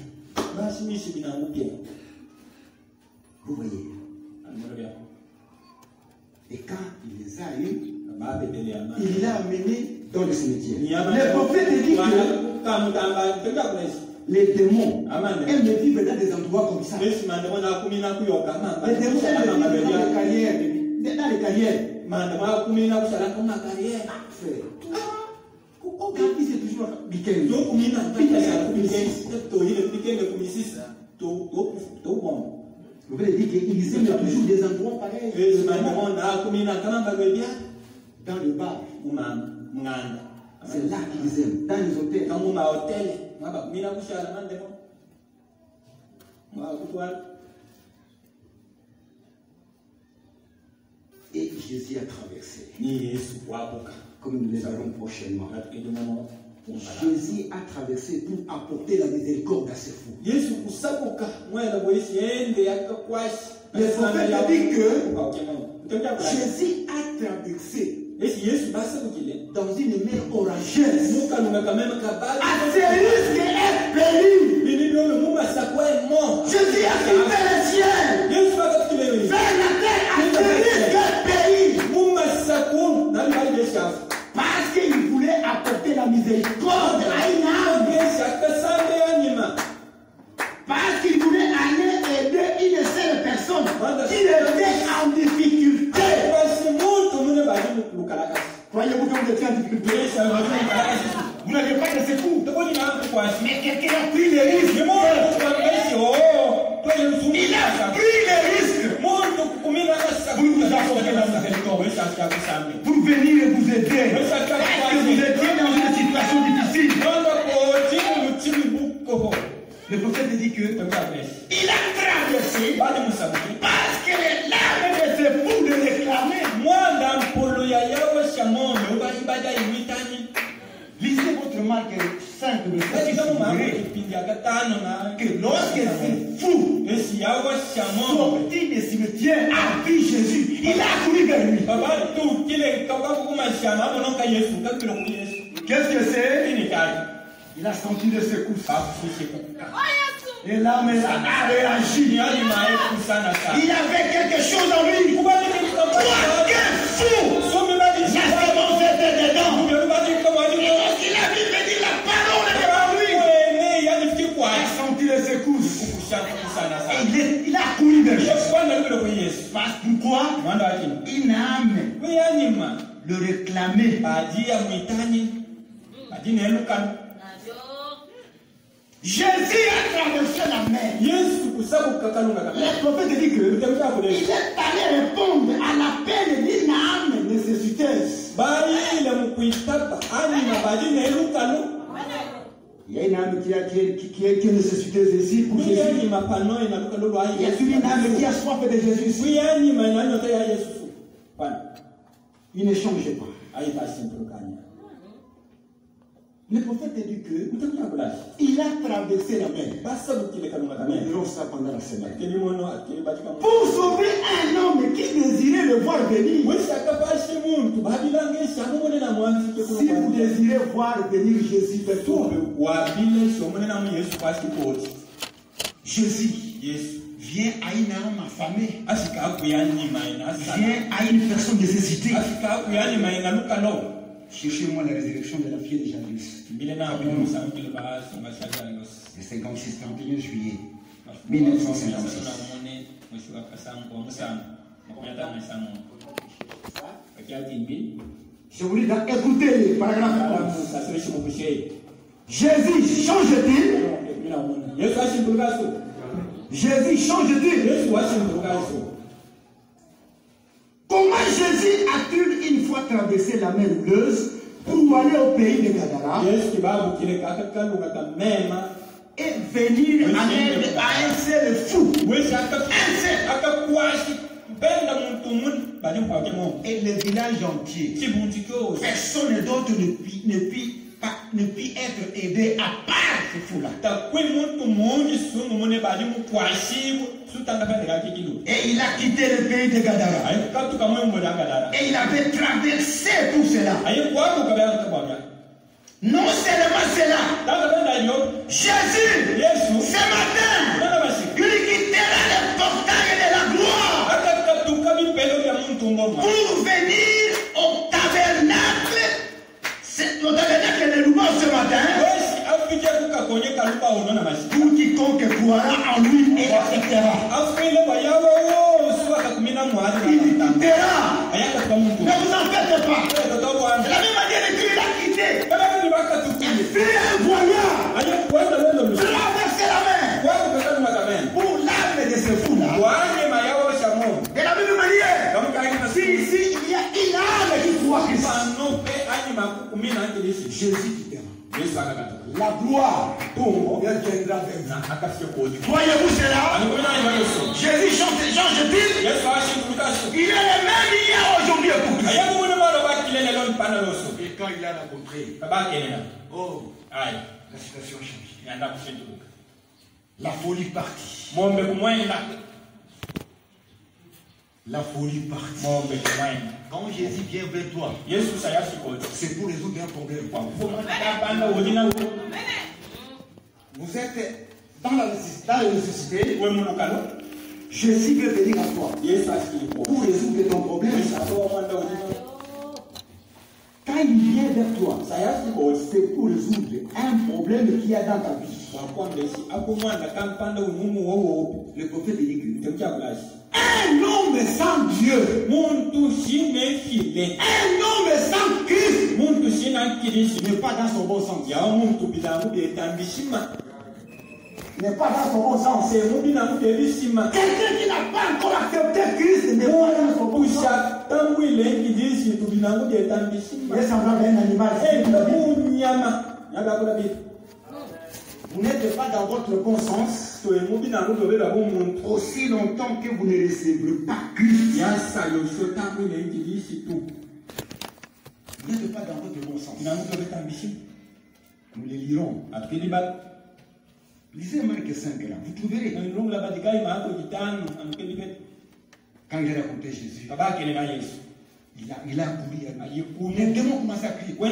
Vous voyez. Et quand il les a eus, il l'a amené dans le cimetière. Le prophète dit que les démons aiment vivre dans des endroits comme ça. Les démons aiment vivre dans les carrières. Dans les carrières. Aucun fils est toujours week-end. Vous voulez dire qu'ils aiment toujours des endroits pareils. Dans le bar. C'est là qu'ils aiment. Dans les hôtels. Et Jésus a traversé. Comme nous les verrons prochainement. Jésus a traversé pour apporter la miséricorde à ses fous. Le prophète dit que Jésus a traversé dans une mer orageuse. Astérisque est péri. Jésus a quitté le ciel. Vers la terre, astérisque est péri. Parce qu'il voulait apporter la miséricorde à une âme. Parce qu'il voulait aller aider une seule personne qui était en difficulté. Croyez-vous que vous êtes en difficulté? Vous n'avez pas de secours. Mais quelqu'un a pris le risque. Il a pris le risque pour vous apporter la miséricorde, pour venir vous aider. Parce que vous étiez dans une situation difficile. Le prophète dit que il a traversé parce que les larmes de ses fous de réclamer. Lisez votre Marc 5, que lorsque ces fous sortis des cimetières a vu Jésus, il a couru vers lui. Qu'est-ce que c'est? Il a senti des secousses. Et l'âme a réagi. Il y avait quelque chose en lui. Toi qui es fou, la semence était dedans. Et lorsqu'il a vu venir la parole devant lui, il a senti les secousses. Et il a couru vers Jésus. Parce pourquoi? Une âme le réclamait. Jésus a traversé la mer. Le prophète dit que il est allé répondre à l'appel d'une âme nécessiteuse. Il y a une âme qui est nécessiteuse ici pour Jésus. Il y a une âme qui a soif de Jésus. Il ne changeait pas. Le prophète dit que il a traversé la mer. Nous verrons ça pendant la semaine. Pour sauver un homme qui désirait le voir venir. Si vous désirez voir venir Jésus vers toi, Jésus vient à une âme affamée. Vient à une personne nécessitée. Cherchez-moi la résurrection de la fille de Jairus. Le 56, 31 juillet 1956. Je vous dis écoutez les paragraphes. Jésus change-t-il? Jésus change-t-il? Comment Jésus a-t-il une fois traversé la mer houleuse pour aller au pays de Gadara et venir en aide à un seul fou? Et le village entier, personne d'autre ne peut être aidé à part ce fou-là. Et il a quitté le pays de Gadara. Et il avait traversé tout cela. Non seulement cela, Jésus, ce matin, il quittera le portail de la gloire pour venir au tabernacle. Au tabernacle de Louba ce matin. Pour quiconque croira en lui et acceptera. Il quittera. Ne vous en faites pas. De la même manière que il a quitté. Il fait un voyage. Traverser la mer. Pour l'âme de ce fou-là. De la même manière. Si ici il y a une âme qui croit Christ, Jésus quittera. La gloire viendra vers vous. Voyez-vous cela? Jésus change-t-il? Il est le même hier, aujourd'hui et pour toujours. Et quand il a rencontré, oh, la situation a changé. La folie partit. La folie partie. Quand Jésus vient vers toi, c'est pour résoudre un problème. Vous êtes dans la nécessité. Jésus veut venir à toi pour résoudre ton problème. Quand il vient vers toi, c'est pour résoudre un problème qu'il y a dans ta vie. Le prophète dit que un homme sans Dieu, un homme sans Christ, n'est pas dans son bon sens. N'est pas dans son bon sens. Quelqu'un qui n'a pas encore accepté Christ n'est pas dans son bon sens. Il est semblable à un animal. Vous n'êtes pas dans votre bon sens aussi longtemps que vous ne recevrez pas Christ. n'êtes pas dans votre bon sens. Nous les lirons. Lisez Marc 5 là, vous trouverez. Quand il a raconté Jésus, il a couru. Les démons commencent à crier. Qui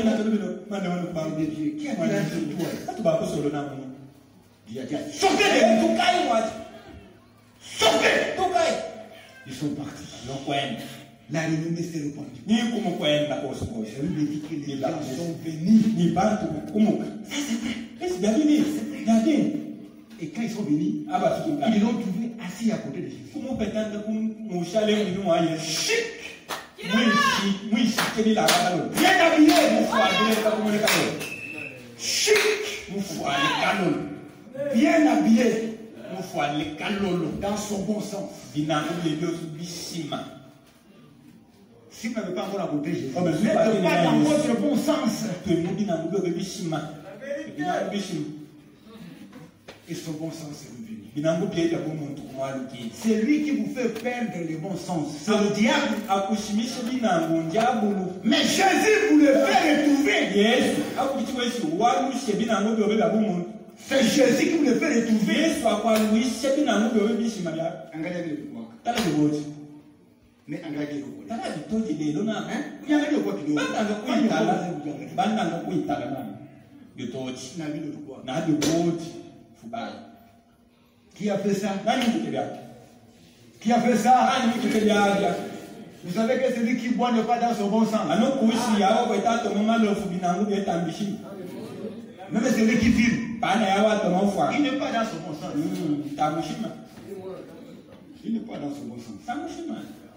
a crié sur toi? Il a dit, sortez de nous. Sortez. Ils sont partis. La renommée s'est répandue. Ça lui dit que les gens sont venus. Ça c'est vrai. Et quand ils sont venus, ils l'ont trouvé assis à côté de Jésus. Bien habillé. Chic. Bien habillé. Dans son bon sens. Si vous n'avez pas encore rencontré Jésus, vous n'êtes pas dans votre bon sens. Et son bon sens est revenu. C'est lui qui vous fait perdre le bon sens. C'est le diable. Mais Jésus vous le fait retrouver. C'est Jésus qui vous le fait retrouver. Mais regardez qui a fait ça? Qui a fait ça? Vous savez que celui qui boit n'est pas dans son bon sens. Même celui qui filme, il n'est pas dans son bon sens. Il n'est pas dans son bon sens.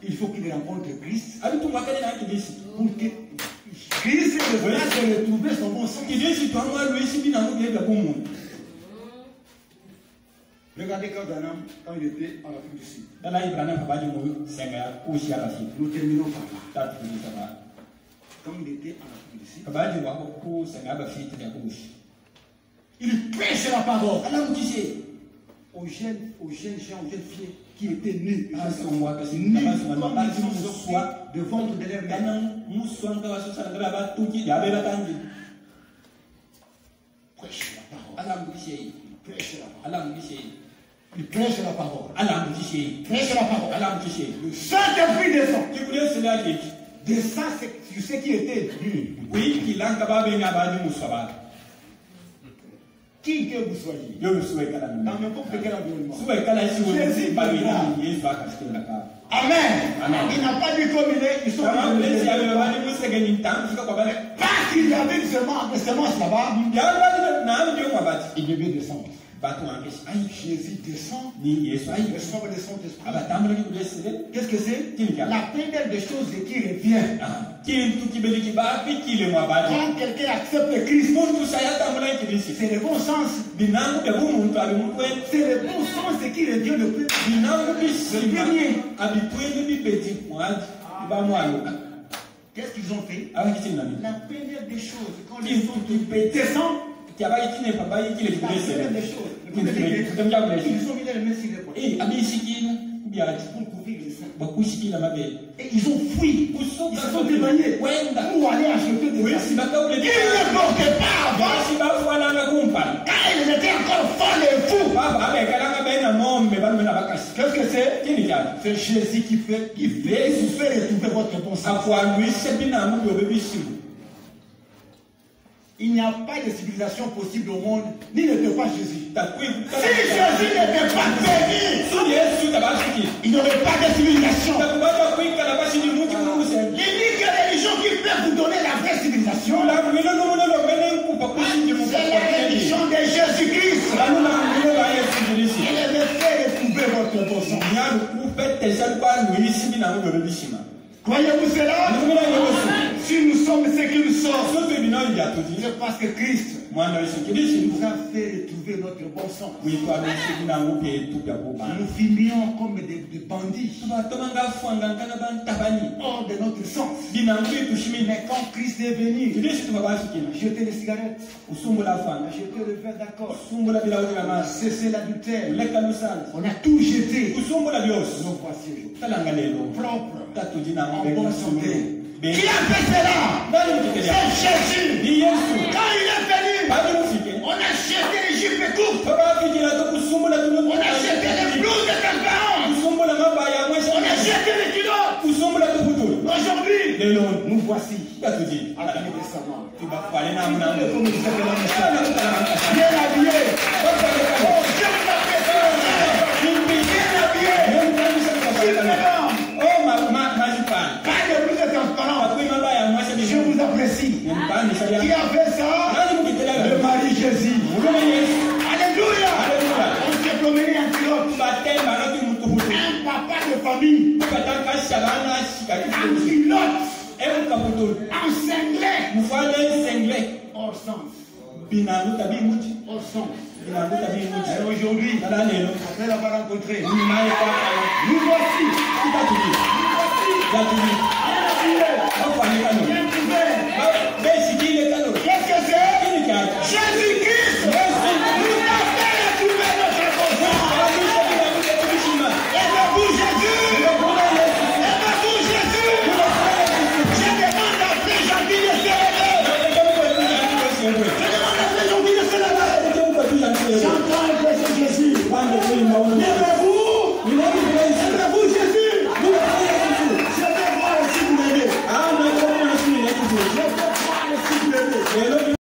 Il faut qu'il rencontre Christ pour que Christ ait retrouvé son bon sens. Regardez quand il était en Afrique du Sud. Nous terminons par là. Quand il était en Afrique du Sud, il prêche la parole aux jeunes gens, aux jeunes filles qui étaient nés. Nés comme ils sont sortis de ventre de leur mère. Prêche la parole. Il prêche la parole. Prêche la parole. Le Saint-Esprit descend. Descend, tu sais qui était nul. Qui que vous soyez, dans n'importe quel environnement, Jésus là. Amen. Il n'a pas dit comme il est, ils sont parce qu'il y avait une semence là-bas, il devait descendre. Jésus descend, reçoit le Saint-Esprit. Qu'est-ce que c'est? La première des choses qui revient. Quand quelqu'un accepte le Christ, c'est le bon sens. C'est le bon sens qui revient le premier. Qu'est-ce qu'ils ont fait? La première des choses, quand les gens descendent, ils ont mis les mains sur les pour couvrir les seins. Et ils ont fui. Ils se sont éloignés pour aller acheter des seins. Ils ne portaient pas avant. Car ils étaient encore folles et fous. Qu'est-ce que c'est? C'est Jésus qui fait retrouver votre bon sens. Il n'y a pas de civilisation possible au monde, ni n'était pas Jésus. Si Jésus n'était pas venu, il n'y aurait pas de civilisation. L'unique religion qui peut vous donner la vraie civilisation, c'est la religion de Jésus-Christ. Elle est fait retrouver votre bon sens. Croyez-vous cela? Si nous sommes ce que nous sommes, c'est parce que Christ nous a fait retrouver notre bon sens. Nous filmions comme des bandits hors de notre sens. Mais quand Christ est venu, jeter les cigarettes, jeter le verre d'accord, cesser l'adultère, on a tout jeté. Nous voici propres, en bonne santé. Qui a fait cela? C'est Jésus. Quand il est venu, on a jeté l'Égypte courte. On a jeté les blouses de tes parents. On a jeté les culottes. Aujourd'hui, nous voici. Bien habillé. Je vous apprécie. Qui a fait ça? Le mari Jésus. Alléluia. On s'est promené en culotte. Un papa de famille. En culotte. En cinglet. Hors sens. Hors sens. Et aujourd'hui, après l'avoir rencontré, nous voici. Qu'est-ce que c'est? Jésus-Christ nous a fait retrouver notre conjoint. Aimez-vous Jésus? Aimez-vous Jésus? Je demande à Frère Jean-Pierre de se lever. Je demande à Frère Jean-Pierre de se lever. J'entends un peu sur Jésus.